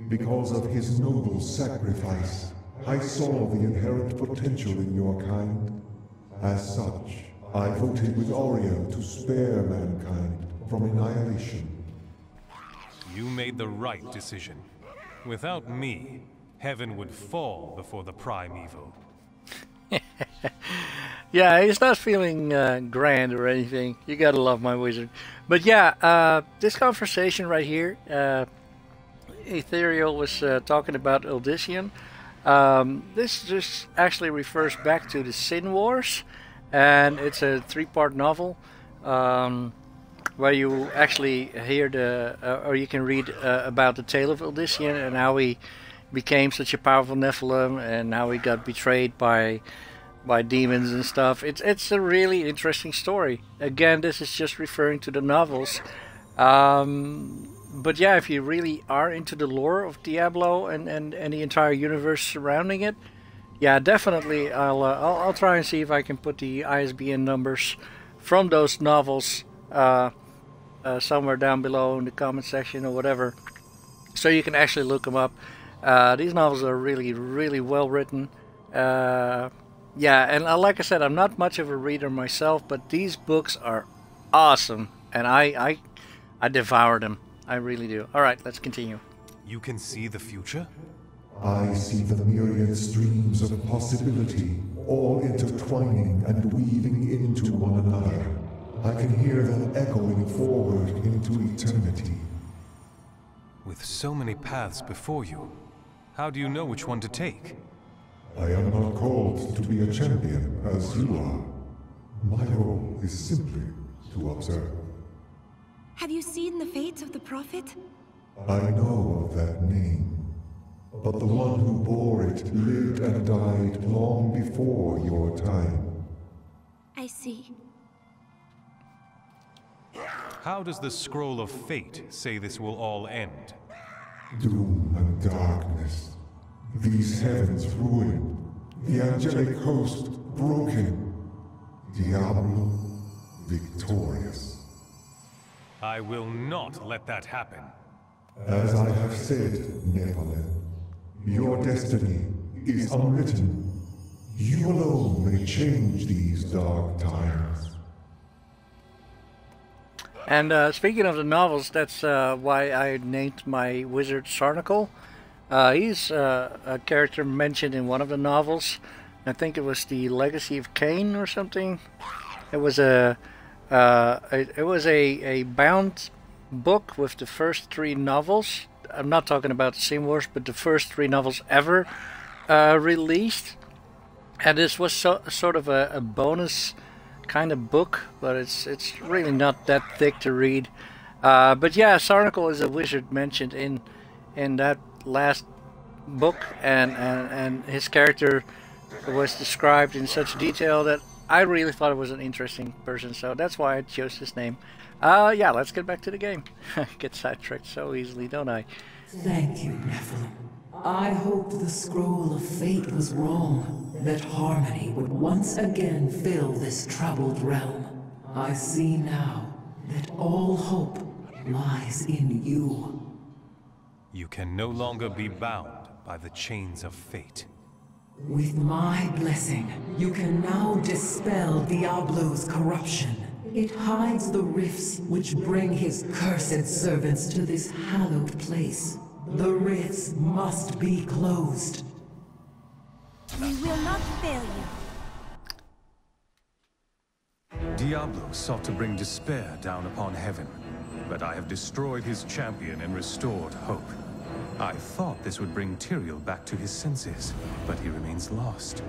Because of his noble sacrifice, I saw the inherent potential in your kind. As such, I voted with Oriel to spare mankind from annihilation. You made the right decision. Without me, heaven would fall before the primeval. Yeah, he's not feeling grand or anything. You gotta love my wizard. But yeah, this conversation right here, Ethereal was talking about Odyssean. This just actually refers back to the Sin Wars. And it's a 3-part novel where you actually hear or you can read about the tale of Odyssean and how he became such a powerful Nephilim and how he got betrayed by demons and stuff. It's a really interesting story. Again, this is just referring to the novels. But yeah, if you really are into the lore of Diablo and the entire universe surrounding it, yeah, definitely. I'll try and see if I can put the ISBN numbers from those novels somewhere down below in the comment section or whatever, so you can actually look them up. These novels are really, really well written. Yeah, and like I said, I'm not much of a reader myself, but these books are awesome, and I devour them. I really do. All right, let's continue. You can see the future? I see the myriad streams of possibility, all intertwining and weaving into one another. I can hear them echoing forward into eternity. With so many paths before you, how do you know which one to take? I am not called to be a champion, as you are. My role is simply to observe. Have you seen the fate of the Prophet? I know of that name. But the one who bore it lived and died long before your time. I see. How does the Scroll of Fate say this will all end? Doom and darkness. These heavens ruined. The angelic host broken. Diablo victorious. I will not let that happen. As I have said, Nephilim, your destiny is unwritten. You alone may change these dark times. And speaking of the novels, that's why I named my wizard Sarnacle. He's a character mentioned in one of the novels. I think it was the Legacy of Cain or something. It was a bound book with the first 3 novels. I'm not talking about the Sin Wars, but the first 3 novels ever released. And this was sort of a bonus kind of book, but it's really not that thick to read. But yeah, Sarnacle is a wizard mentioned in that last book, and his character was described in such detail that I really thought it was an interesting person, so that's why I chose his name. Yeah, let's get back to the game. I get sidetracked so easily, don't I? Thank you, Nephilim. I hoped the Scroll of Fate was wrong, that harmony would once again fill this troubled realm. I see now that all hope lies in you. You can no longer be bound by the chains of fate. With my blessing, you can now dispel Diablo's corruption. It hides the rifts which bring his cursed servants to this hallowed place. The rifts must be closed. We will not fail you. Diablo sought to bring despair down upon heaven, but I have destroyed his champion and restored hope. I thought this would bring Tyrael back to his senses, but he remains lost.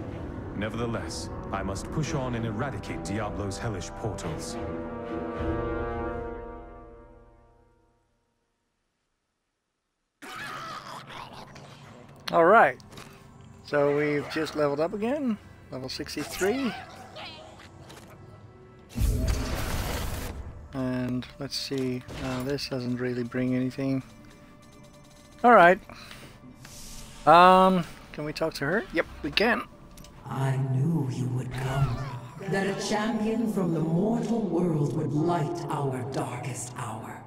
Nevertheless, I must push on and eradicate Diablo's hellish portals. Alright, so we've just leveled up again, level 63. And let's see, this doesn't really bring anything. Alright. Can we talk to her? Yep, we can. I knew you would come. That a champion from the mortal world would light our darkest hour.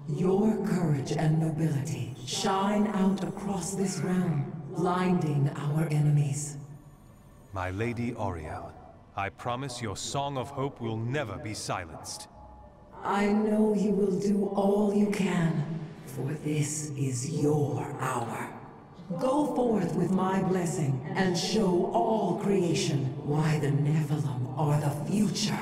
Your courage and nobility shine out across this realm, blinding our enemies. My Lady Auriel, I promise your song of hope will never be silenced. I know you will do all you can, for this is your hour. Go forth with my blessing and show all creation why the Nephilim are the future.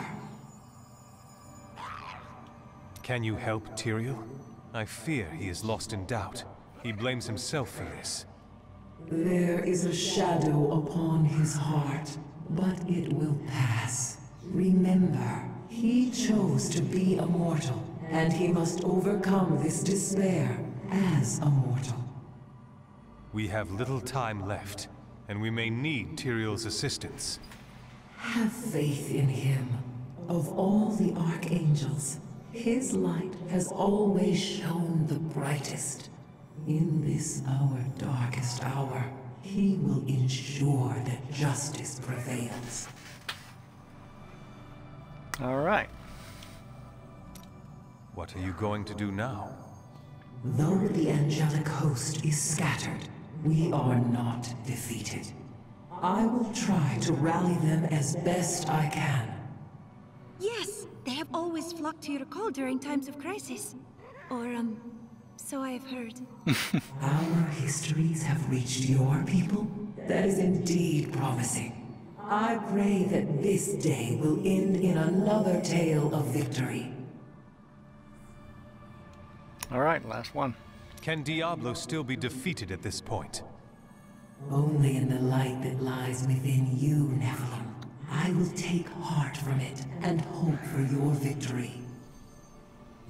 Can you help Tyrael? I fear he is lost in doubt. He blames himself for this. There is a shadow upon his heart, but it will pass. Remember, he chose to be a mortal, and he must overcome this despair as a mortal. We have little time left, and we may need Tyrael's assistance. Have faith in him. Of all the archangels, his light has always shone the brightest. In this our darkest hour, he will ensure that justice prevails. Alright. What are you going to do now? Though the angelic host is scattered, we are not defeated. I will try to rally them as best I can. Yes, they have always flocked to your call during times of crisis. Or, so I have heard. Our histories have reached your people? That is indeed promising. I pray that this day will end in another tale of victory. Alright, last one. Can Diablo still be defeated at this point? Only in the light that lies within you, Nephilim. I will take heart from it and hope for your victory.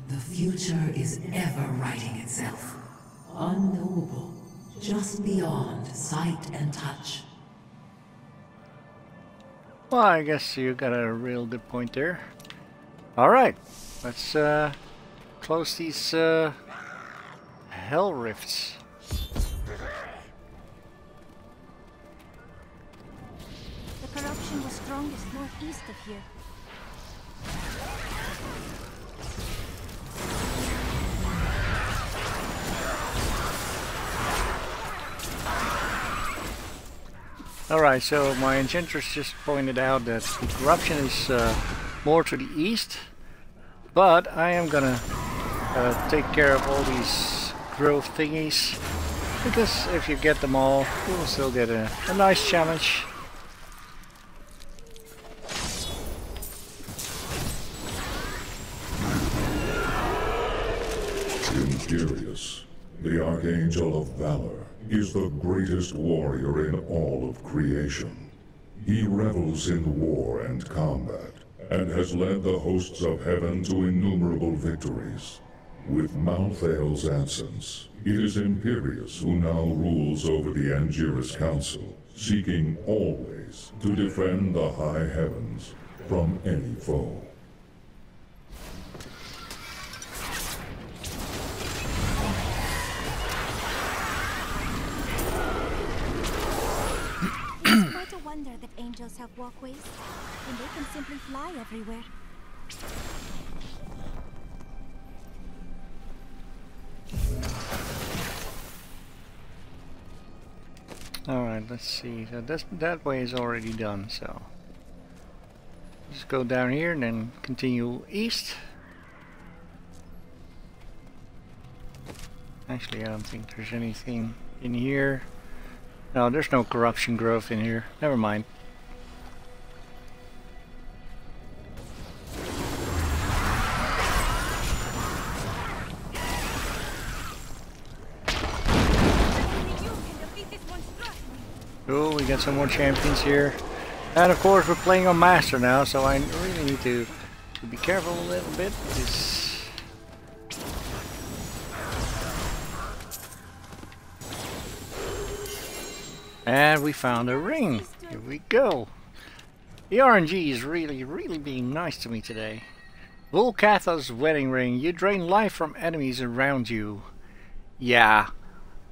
The future is ever writing itself. Unknowable, just beyond sight and touch. Well, I guess you got a real good point there. Alright, let's close these hell rifts. The corruption was strongest northeast of here. Alright, so my enchantress just pointed out that the corruption is more to the east, but I am gonna take care of all these growth thingies, because if you get them all, you will still get a nice challenge. Imperius, the Archangel of Valor, is the greatest warrior in all of creation. He revels in war and combat, and has led the hosts of heaven to innumerable victories. With Malthael's absence, it is Imperius who now rules over the Angiras Council, seeking always to defend the high heavens from any foe. It's quite a wonder angels have walkways, and they can simply fly everywhere. Alright, let's see. So that way is already done, so just go down here and then continue east. Actually, I don't think there's anything in here. No, there's no corruption growth in here. Never mind. Oh, we got some more champions here. And of course we're playing on Master now, so I really need to be careful a little bit. And we found a ring. Here we go. The RNG is really being nice to me today. Volcatha's wedding ring. You drain life from enemies around you. Yeah.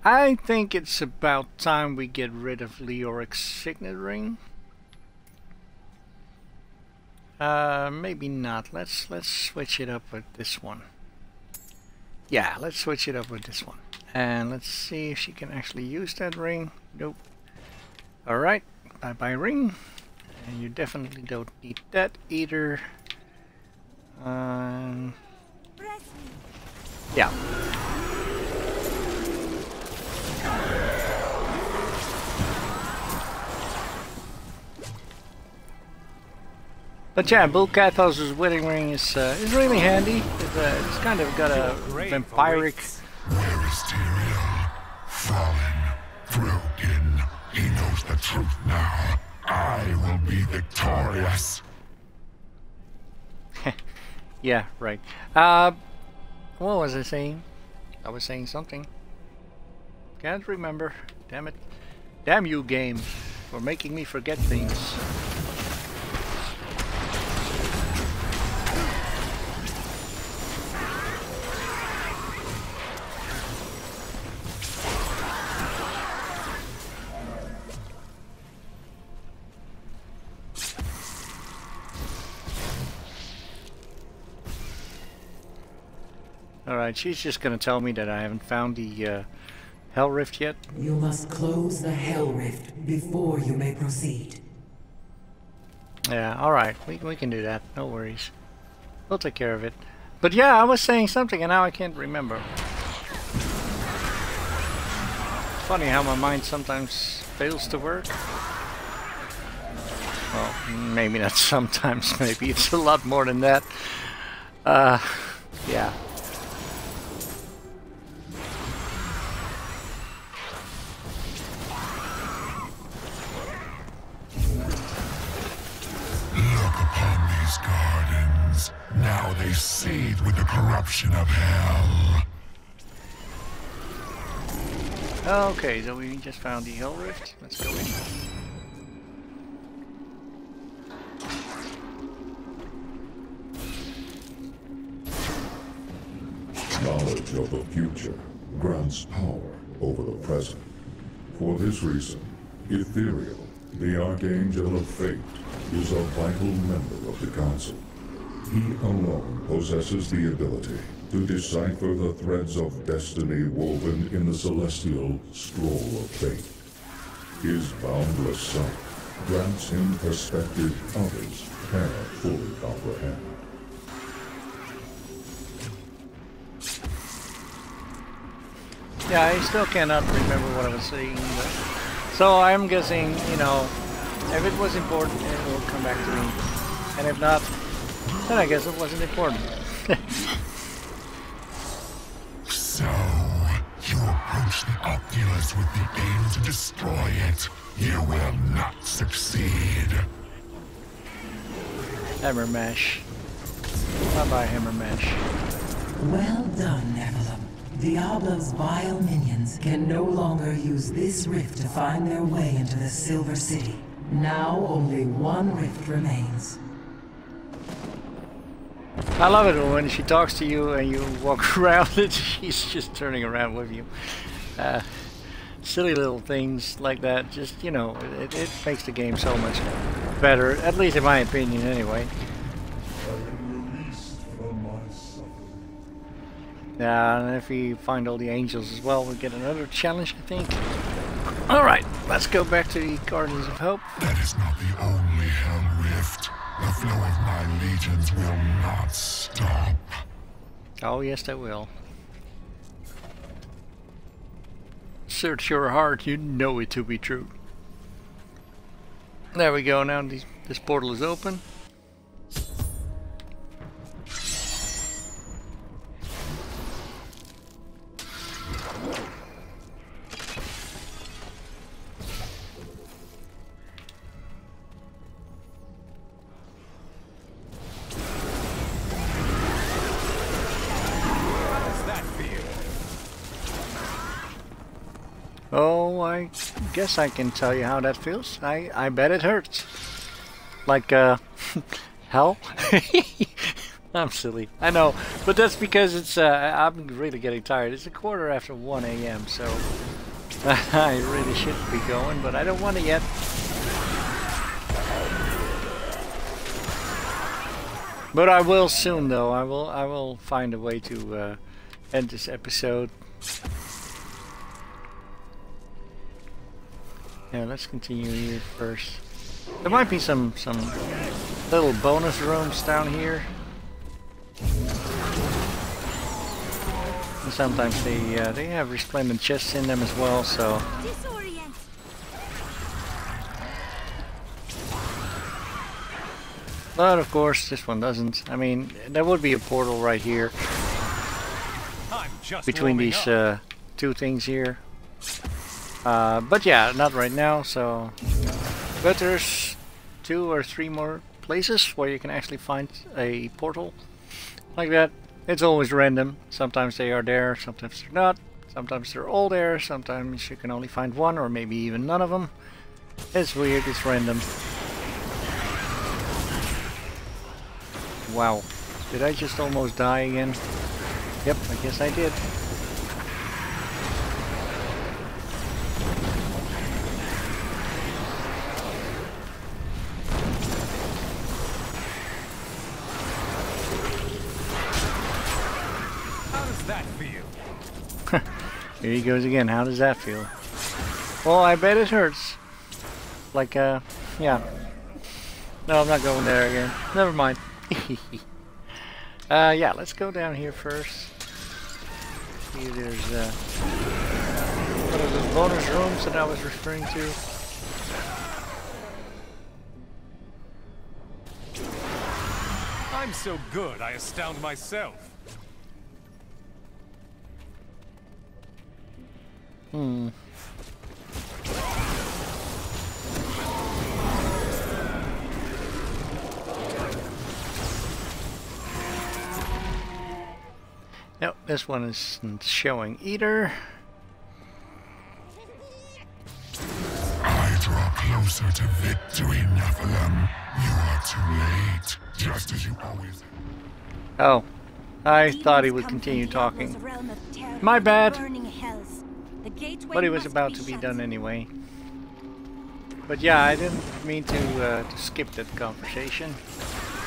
I think it's about time we get rid of Leoric's signet ring. Maybe not. Let's switch it up with this one. Yeah, let's switch it up with this one. And let's see if she can actually use that ring. Nope. Alright, bye-bye ring. And you definitely don't need that either. Yeah. But yeah, Volcatha's wedding ring is really handy. It's kind of got a vampiric. Where is Tyrael? Fallen, broken. He knows the truth now. I will be victorious. Yeah, right. What was I saying? I was saying something. Can't remember. Damn it. Damn you, game, for making me forget things. Alright, she's just gonna tell me that I haven't found the Hell Rift yet. You must close the Hell Rift before you may proceed. Yeah, alright, we can do that, no worries. We'll take care of it. But yeah, I was saying something and now I can't remember. Funny how my mind sometimes fails to work. Well, maybe not sometimes, maybe it's a lot more than that. Yeah. Gardens. Now they seethe with the corruption of hell. Okay, so we just found the Hell Rift. Let's go in. Knowledge of the future grants power over the present. For this reason, Ethereal, the Archangel of Fate, is a vital member of the Council. He alone possesses the ability to decipher the threads of destiny woven in the celestial scroll of fate. His boundless sight grants him perspective others cannot fully comprehend. Yeah, I still cannot remember what I was saying, but so I'm guessing, you know, if it was important, it will come back to me. And if not, then I guess it wasn't important. So, you approach the Oculus with the aim to destroy it. You will not succeed. Hammer Mash. Bye-bye, Hammer Mash. Well done, Nephilim. Diablo's vile minions can no longer use this rift to find their way into the Silver City. Now only one rift remains. I love it when she talks to you and you walk around and she's just turning around with you. Silly little things like that, just, you know, it makes the game so much fun. better, at least in my opinion anyway. Yeah, and if we find all the angels as well, we'll get another challenge, I think. Alright, let's go back to the Gardens of Hope. That is not the only hell rift. The flow of my legions will not stop. Oh yes, they will. Search your heart, you know it to be true. There we go, now this portal is open. Oh, I guess I can tell you how that feels. I bet it hurts. Like, hell? I'm silly. I know, but that's because it's, I'm really getting tired. It's 1:15 a.m., so I really should be going, but I don't want to yet. But I will soon, though. I will find a way to end this episode. Yeah, let's continue here first. There might be some little bonus rooms down here. And sometimes they have resplendent chests in them as well, so. But of course, this one doesn't. I mean, there would be a portal right here between these two things here. But yeah, not right now, so. But there's 2 or 3 more places where you can actually find a portal like that. It's always random. Sometimes they are there, sometimes they're not. Sometimes they're all there, sometimes you can only find one or maybe even none of them. It's weird, it's random. Wow. Did I just almost die again? Yep, I guess I did. Here he goes again. How does that feel? Well, I bet it hurts. Like, yeah. No, I'm not going there again. Never mind. Yeah, let's go down here first. See, there's, one of those bonus rooms that I was referring to. I'm so good, I astound myself. Nope, this one isn't showing either. I draw closer to victory, Nephilim. You are too late, just as you always. Oh, I thought he would continue talking. My bad. But it was about to be done anyway. But yeah, I didn't mean to skip that conversation.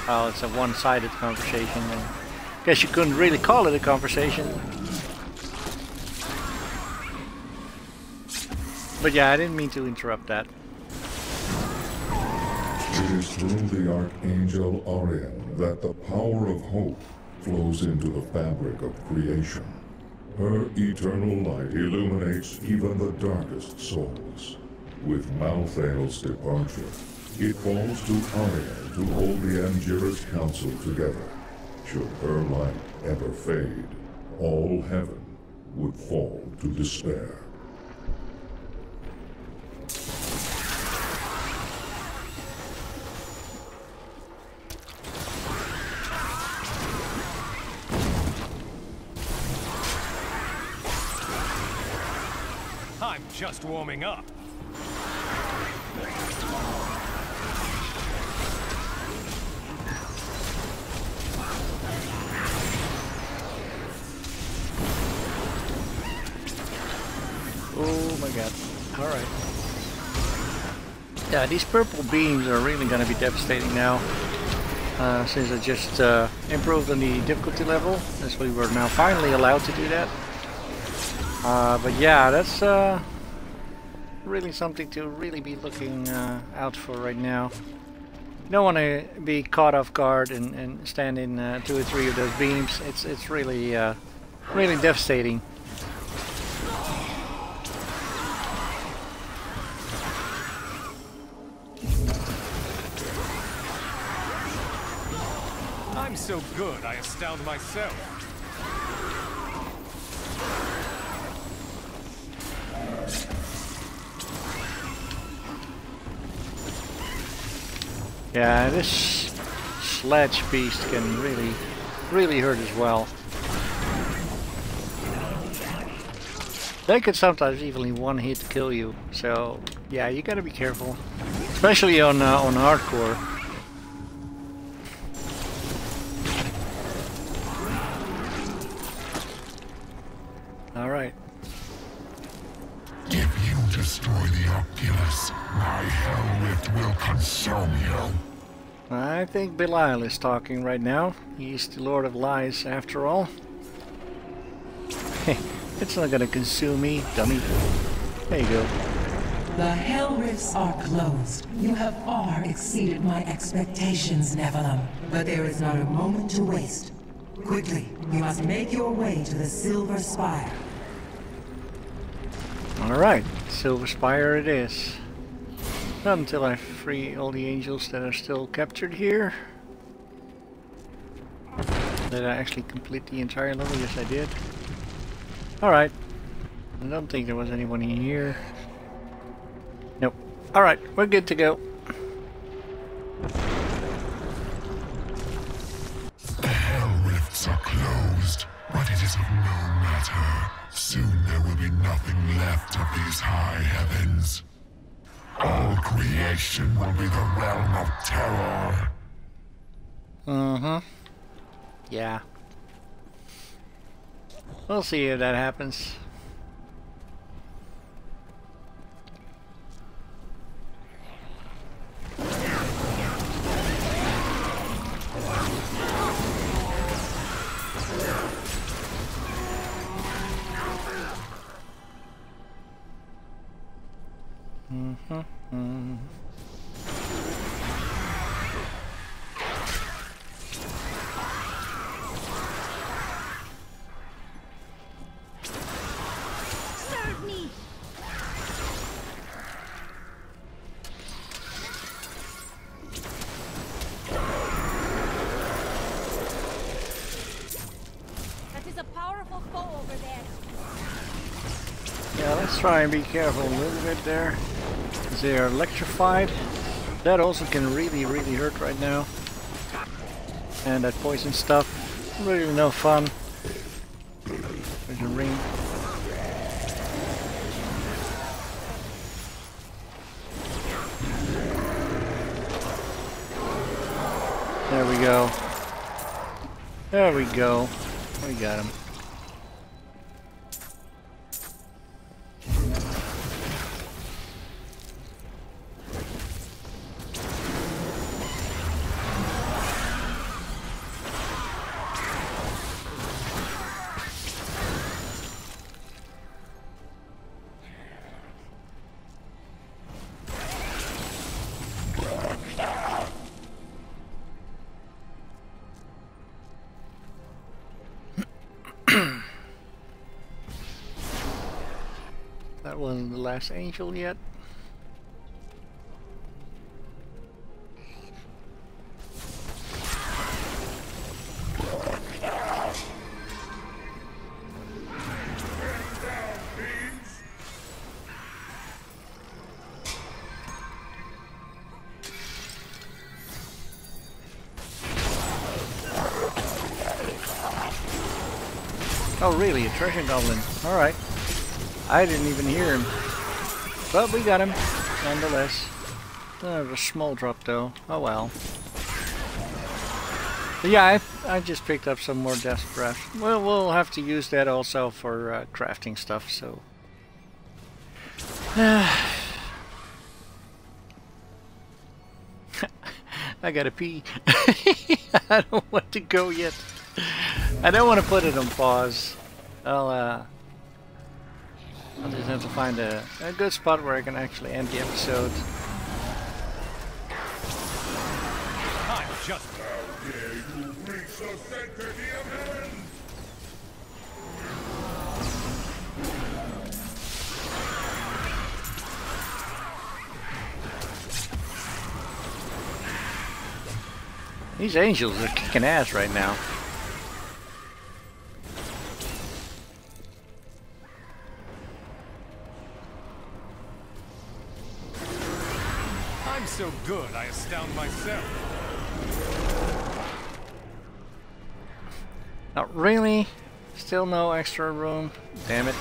Well, it's a one-sided conversation. And I guess you couldn't really call it a conversation. But yeah, I didn't mean to interrupt that. It is through the Archangel Ariel that the power of hope flows into the fabric of creation. Her eternal light illuminates even the darkest souls. With Malthael's departure, it falls to Ariel to hold the Amgira's council together. Should her light ever fade, all heaven would fall to despair. I'm just warming up. Oh my god. Alright. Yeah, these purple beams are really gonna be devastating now. Since I just improved on the difficulty level, as we were now finally allowed to do that. But yeah, that's really something to really be looking out for right now. You don't want to be caught off guard and stand in 2 or 3 of those beams. It's really really devastating. I'm so good, I astound myself. Yeah, this sledge beast can really hurt as well. They could sometimes even one hit kill you, so yeah, you gotta be careful, especially on hardcore. All right. If you destroy the Oculus, my hell rift will consume you. I think Belial is talking right now. He's the Lord of Lies, after all. It's not gonna consume me, dummy. There you go. The Hell Rifts are closed. You have far exceeded my expectations, Nephilim. But there is not a moment to waste. Quickly, you must make your way to the Silver Spire. Alright, Silver Spire it is. Not until I free all the angels that are still captured here. Did I actually complete the entire level? Yes, I did. Alright. I don't think there was anyone in here. Nope. Alright, we're good to go. The hell rifts are closed, but it is of no matter. Soon there will be nothing left of these high heavens. All creation will be the realm of terror. Yeah. We'll see if that happens. Serve me! That is a powerful foe over there. Yeah, let's try and be careful a little bit there. Because they are electrified. That also can really hurt right now. And that poison stuff, really no fun. There's a ring. There we go. There we go. We got him. That wasn't the last angel yet. Oh really, a treasure goblin. Alright. I didn't even hear him. But we got him, nonetheless. A small drop though. Oh well. But yeah, I just picked up some more death breath. Well, we'll have to use that also for crafting stuff, so... I gotta pee. I don't want to go yet. I don't want to put it on pause. I'll just have to find a good spot where I can actually end the episode. I'm just... How dare you breach the sanctity of heaven! These angels are kicking ass right now. I'm so good, I astound myself. Not really. Still no extra room. Damn it.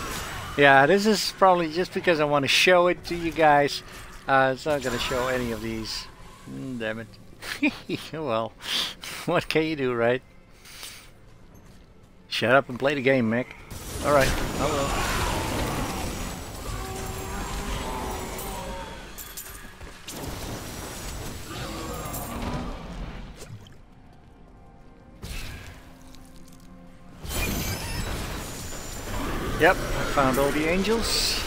Yeah, this is probably just because I want to show it to you guys. It's not going to show any of these. Damn it. Well, what can you do, right? Shut up and play the game, Mick. Alright, I will. Yep, I found all the angels.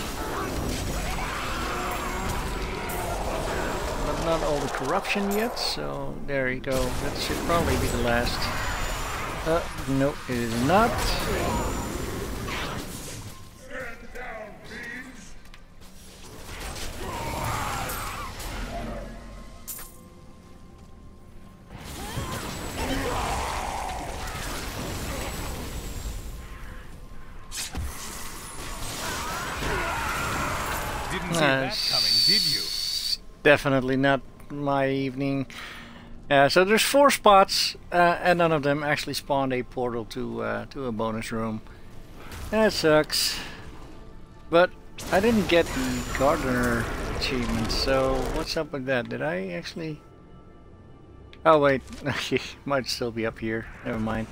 But not all the corruption yet, so there you go. That should probably be the last. No, it is not. Didn't see that coming, did you? Definitely not my evening. So there's 4 spots, and none of them actually spawned a portal to a bonus room. That sucks. But I didn't get the gardener achievement, so what's up with that? Did I actually... Oh wait, okay, might still be up here. Never mind.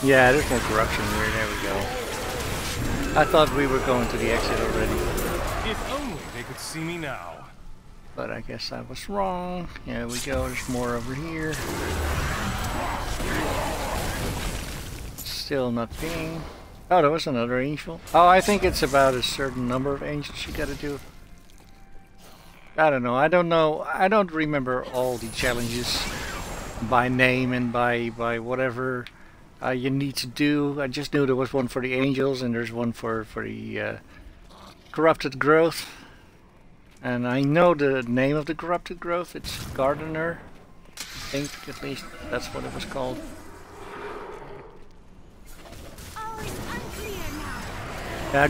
Yeah, there's more corruption here. There we go. I thought we were going to the exit already. If only they could see me now. But I guess I was wrong. There we go. There's more over here. Still not ping. Oh, there was another angel. Oh, I think it's about a certain number of angels you gotta do. I don't know. I don't know. I don't remember all the challenges by name and by whatever you need to do. I just knew there was one for the angels and there's one for the corrupted growth. And I know the name of the corrupted growth. It's gardener. I think at least that's what it was called.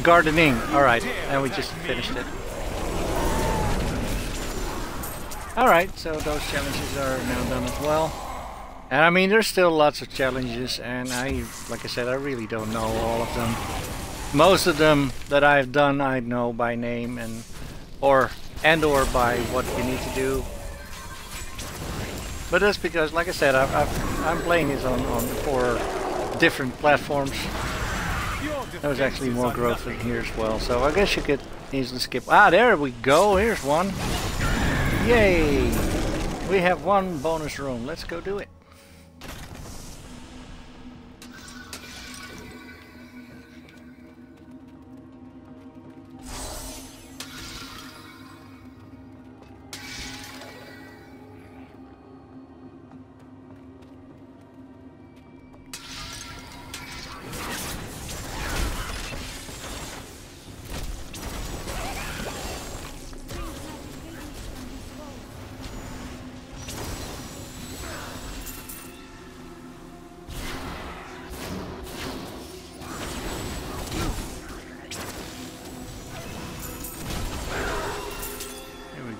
Gardening. Alright, and we just finished it. Alright, so those challenges are now done as well. And I mean, there's still lots of challenges, and like I said, I really don't know all of them. Most of them that I've done, I know by name or by what you need to do. But that's because, like I said, I'm playing this on 4 different platforms. There was actually more growth in here as well, so I guess you could easily skip. Ah, there we go. Here's one. Yay! We have 1 bonus room. Let's go do it.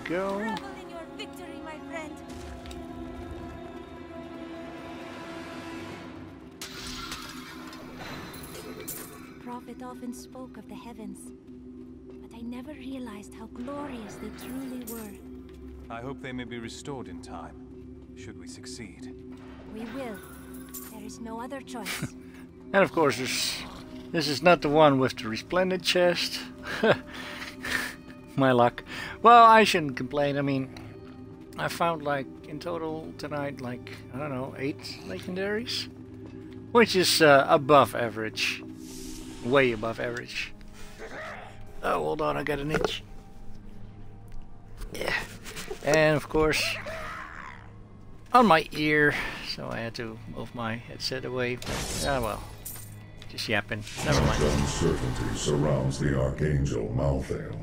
Go. Revel in your victory, my friend. The prophet often spoke of the heavens, but I never realized how glorious they truly were. I hope they may be restored in time, should we succeed. We will. There is no other choice. And of course there's This is not the one with the resplendent chest. My luck. Well, I shouldn't complain. I mean, I found like in total tonight, like, I don't know, 8 legendaries, which is above average, way above average. Oh, hold on, I got an itch. Yeah, and of course on my ear, so I had to move my headset away. But, well, just yapping. Never mind. Uncertainty surrounds the Archangel Malthael.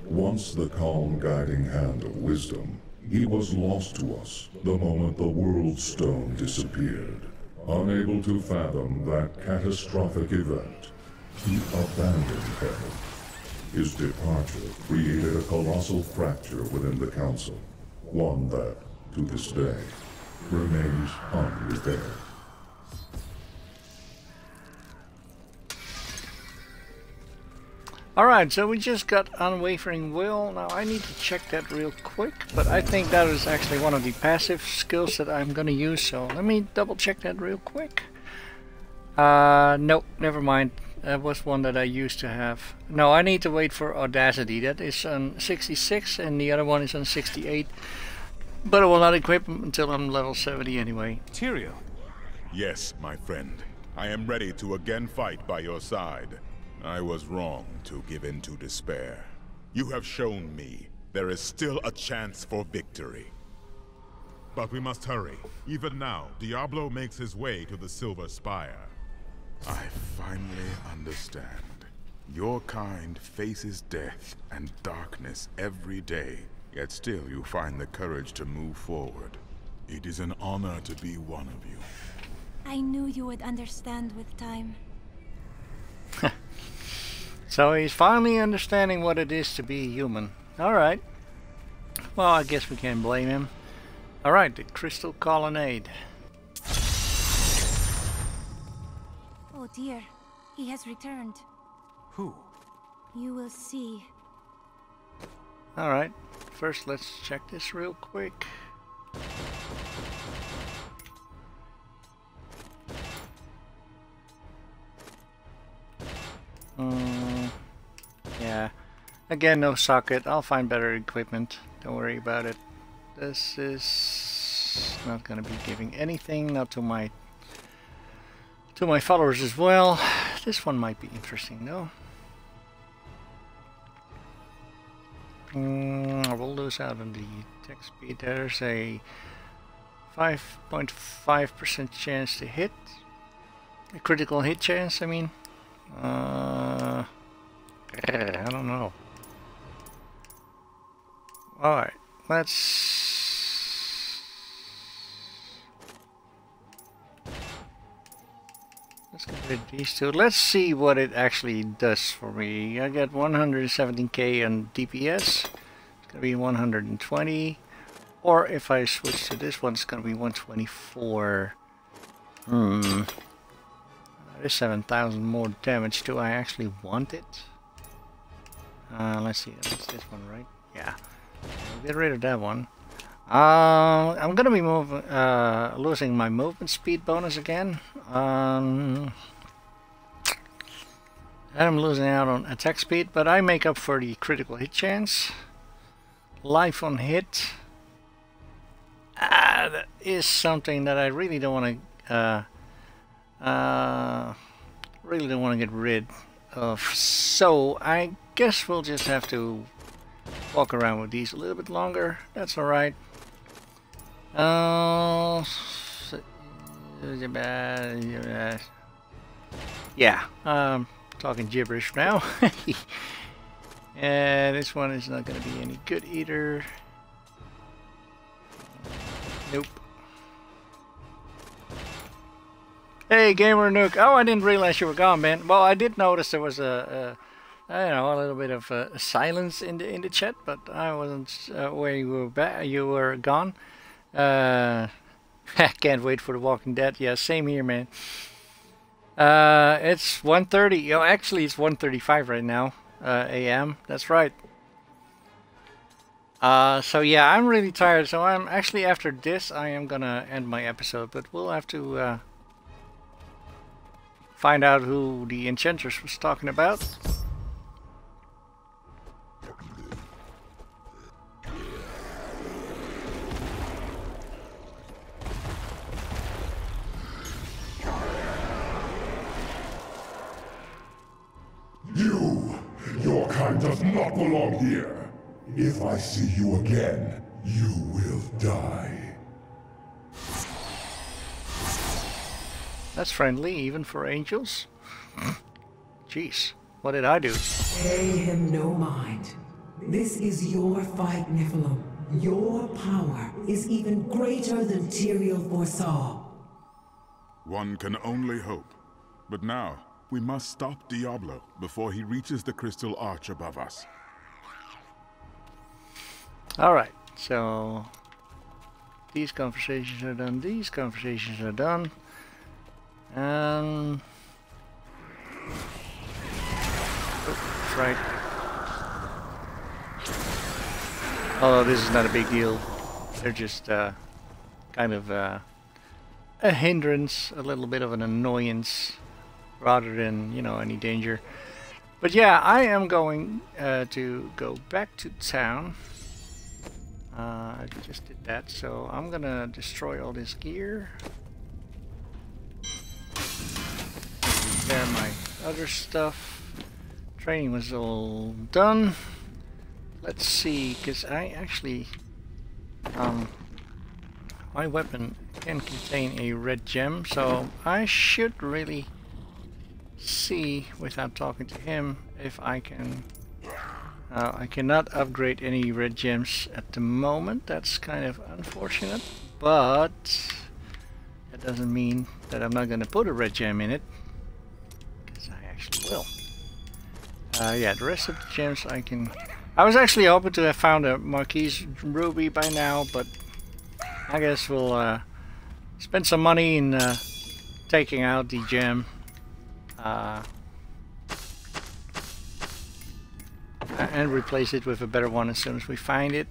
Once the calm guiding hand of wisdom, he was lost to us the moment the World Stone disappeared. Unable to fathom that catastrophic event, he abandoned heaven. His departure created a colossal fracture within the Council, one that, to this day, remains unrepaired. Alright, so we just got Unwavering Will. Now I need to check that real quick, but I think that is actually one of the passive skills that I'm gonna use, so let me double check that real quick. Nope, never mind. That was one that I used to have. No, I need to wait for Audacity. That is on 66 and the other one is on 68. But I will not equip them until I'm level 70 anyway. Tyrio. Yes, my friend. I am ready to again fight by your side. I was wrong to give in to despair. You have shown me there is still a chance for victory. But we must hurry. Even now, Diablo makes his way to the Silver Spire. I finally understand. Your kind faces death and darkness every day, yet still you find the courage to move forward. It is an honor to be one of you. I knew you would understand with time. So he's finally understanding what it is to be human. Alright. Well, I guess we can't blame him. Alright, the Crystal Colonnade. Oh dear, he has returned. Who? You will see. Alright, first let's check this real quick. Yeah, again, no socket. I'll find better equipment. Don't worry about it. This is not going to be giving anything, not to my followers as well. This one might be interesting though. I will lose out on the attack speed. There's a 5.5% chance to hit. A critical hit chance, I mean. I don't know. Alright, let's get rid of these two. Let's see what it actually does for me. I get 117k on DPS. It's gonna be 120. Or if I switch to this one, it's gonna be 124. There's 7,000 more damage. Do I actually want it? Let's see. That's this one, right? Yeah. We'll get rid of that one. I'm gonna be losing my movement speed bonus again. And I'm losing out on attack speed, but I make up for the critical hit chance. Life on hit. That is something that I really don't want to. Really don't want to get rid of. So I guess we'll just have to walk around with these a little bit longer. That's all right. Yeah, talking gibberish now. And this one is not going to be any good either. Nope. Hey, Gamer Nook. Oh, I didn't realize you were gone, man. Well, I did notice there was I don't know, a little bit of silence in the chat, but I wasn't where you were back. You were gone. I can't wait for The Walking Dead. Yeah, same here, man. It's 1:30. Oh, actually, it's 1:35 right now. AM. That's right. So yeah, I'm really tired. So I'm actually, after this, I am gonna end my episode. But we'll have to find out who the enchantress was talking about. Your kind does not belong here. If I see you again, you will die. That's friendly, even for angels. Jeez, what did I do? Pay him no mind. This is your fight, Nephilim. Your power is even greater than Tyrael foresaw. One can only hope. But now, we must stop Diablo before he reaches the crystal arch above us. Alright, so these conversations are done, these conversations are done. Oh, that's right. Although this is not a big deal. They're just kind of a hindrance, a little bit of an annoyance, rather than, you know, any danger. But yeah, I am going to go back to town. I just did that, so I'm gonna destroy all this gear. There, my other stuff. Training was all done. Let's see, because I actually my weapon can contain a red gem, so I should really see without talking to him if I can. I cannot upgrade any red gems at the moment. That's kind of unfortunate, but that doesn't mean that I'm not going to put a red gem in it, because I actually will. Yeah, the rest of the gems I can. I was actually hoping to have found a Marquise Ruby by now, but I guess we'll spend some money in taking out the gem. And replace it with a better one as soon as we find it.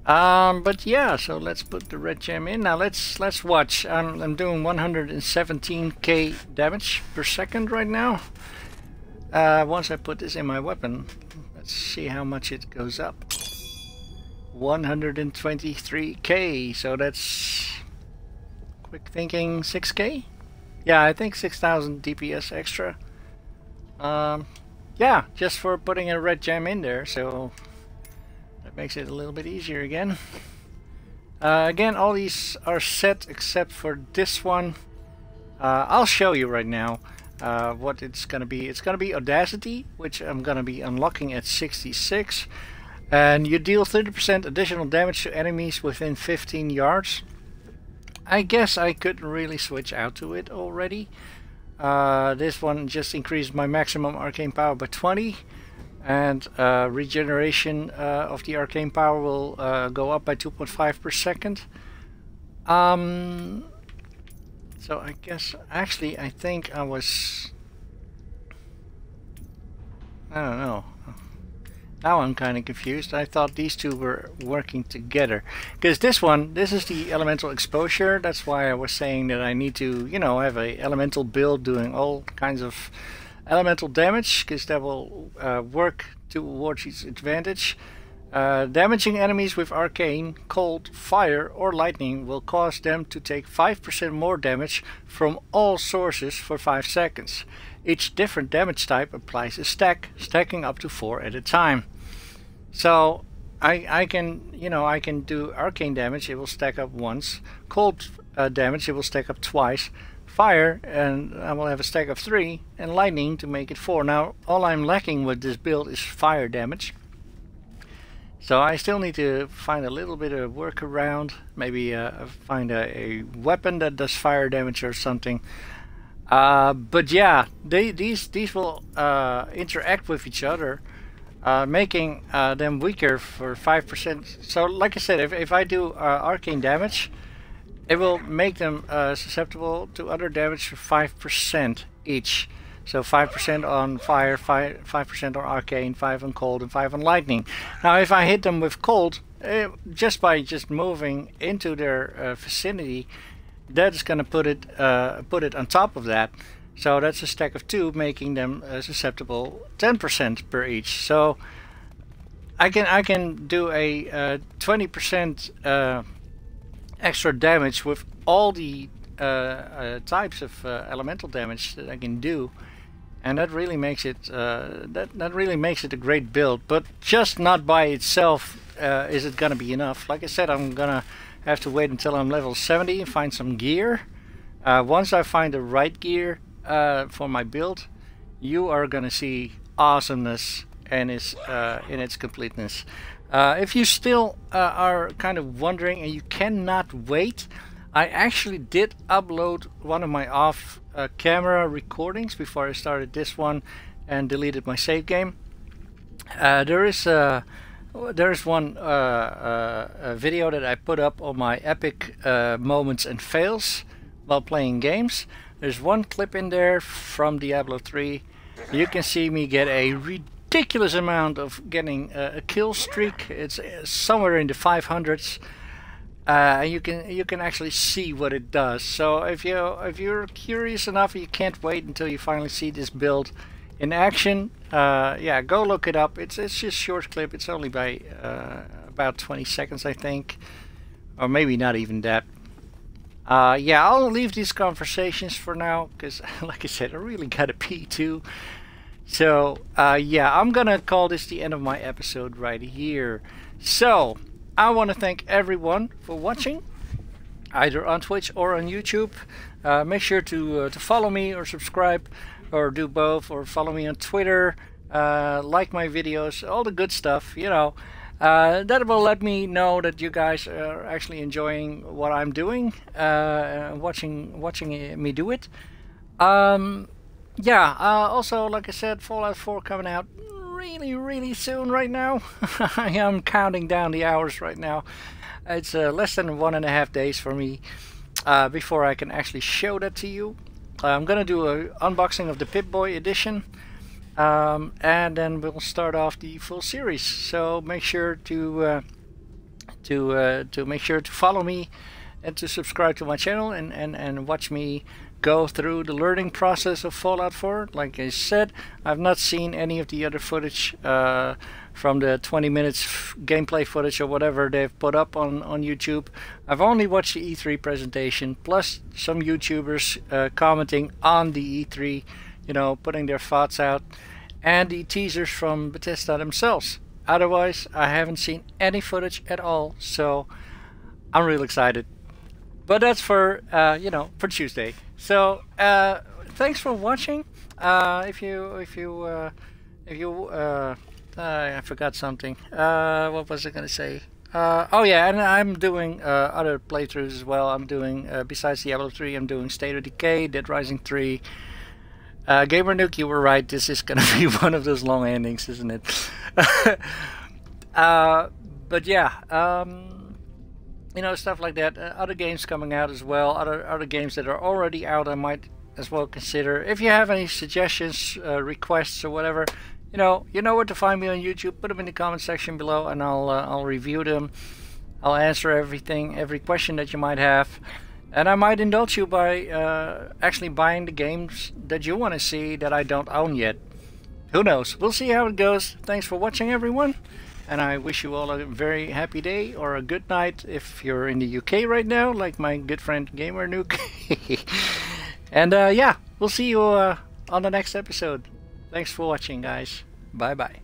But yeah, so let's put the red gem in. Now let's watch. I'm doing 117k damage per second right now. Once I put this in my weapon, let's see how much it goes up. 123k, so that's, quick thinking, 6k? Yeah, I think 6,000 DPS extra. Yeah, just for putting a red gem in there, so that makes it a little bit easier again. Again, all these are set except for this one. I'll show you right now what it's gonna be. It's gonna be Audacity, which I'm gonna be unlocking at 66, and you deal 30% additional damage to enemies within 15 yards. I guess I couldn't really switch out to it already. This one just increased my maximum arcane power by 20, and regeneration of the arcane power will go up by 2.5 per second. So I guess, actually, I think I was, I don't know. Now I'm kind of confused. I thought these two were working together. Because this is the elemental exposure. That's why I was saying that I need to, you know, have a elemental build doing all kinds of elemental damage, because that will work towards its advantage. Damaging enemies with arcane, cold, fire or lightning will cause them to take 5% more damage from all sources for 5 seconds. Each different damage type applies a stack, stacking up to 4 at a time. So I can, you know, I can do arcane damage, it will stack up once. Cold damage, it will stack up twice. Fire, and I will have a stack of 3, and lightning to make it 4. Now all I'm lacking with this build is fire damage. So I still need to find a little bit of workaround, maybe find a weapon that does fire damage or something. But yeah, these will interact with each other, making them weaker for 5%. So like I said, if I do arcane damage, it will make them susceptible to other damage for 5% each. So 5% on fire, 5% on arcane, 5 on cold, and 5 on lightning. Now if I hit them with cold, just by moving into their vicinity, that's going to put it on top of that. So that's a stack of 2, making them susceptible 10% per each. So I can do a 20% extra damage with all the types of elemental damage that I can do, and that really makes it that really makes it a great build. But just not by itself is it gonna be enough. Like I said, I'm gonna have to wait until I'm level 70 and find some gear. Once I find the right gear for my build, you are gonna see awesomeness and in its completeness. If you still are kind of wondering and you cannot wait, I actually did upload one of my off-camera recordings before I started this one and deleted my save game. There is one video that I put up on my epic moments and fails while playing games. There's one clip in there from Diablo 3. You can see me get a ridiculous amount of getting a kill streak. It's somewhere in the 500s. You can actually see what it does. So if you're curious enough, you can't wait until you finally see this build in action. Yeah, go look it up. It's just a short clip. It's only by about 20 seconds, I think, or maybe not even that. Yeah, I'll leave these conversations for now because, like I said, I really gotta pee too. So yeah, I'm gonna call this the end of my episode right here. So I want to thank everyone for watching, either on Twitch or on YouTube. Make sure to follow me or subscribe, or do both, or follow me on Twitter, like my videos, all the good stuff, you know. That will let me know that you guys are actually enjoying what I'm doing, watching me do it. Yeah, also, like I said, Fallout 4 coming out really soon right now. I am counting down the hours right now. It's less than 1.5 days for me before I can actually show that to you. I'm gonna do an unboxing of the Pip-Boy edition, and then we'll start off the full series. So make sure to make sure to follow me and to subscribe to my channel and watch me go through the learning process of Fallout 4. Like I said, I've not seen any of the other footage from the 20 minutes gameplay footage or whatever they've put up on YouTube. I've only watched the E3 presentation, plus some YouTubers commenting on the E3, you know, putting their thoughts out, and the teasers from Bethesda themselves. Otherwise, I haven't seen any footage at all, so I'm real excited. But that's for you know, for Tuesday. So thanks for watching. I forgot something. What was I gonna say? Oh yeah, and I'm doing other playthroughs as well. I'm doing besides Diablo 3, I'm doing State of Decay, Dead Rising 3. Gamer Nuke, you were right. This is gonna be one of those long endings, isn't it? But yeah. You know, stuff like that. Other games coming out as well. Other games that are already out, I might as well consider. If you have any suggestions, requests, or whatever, you know where to find me on YouTube. Put them in the comment section below, and I'll review them. I'll answer every question that you might have, and I might indulge you by actually buying the games that you want to see that I don't own yet. Who knows? We'll see how it goes. Thanks for watching, everyone. And I wish you all a very happy day or a good night if you're in the UK right now, like my good friend Gamer Nuke. And yeah, we'll see you on the next episode. Thanks for watching, guys. Bye bye.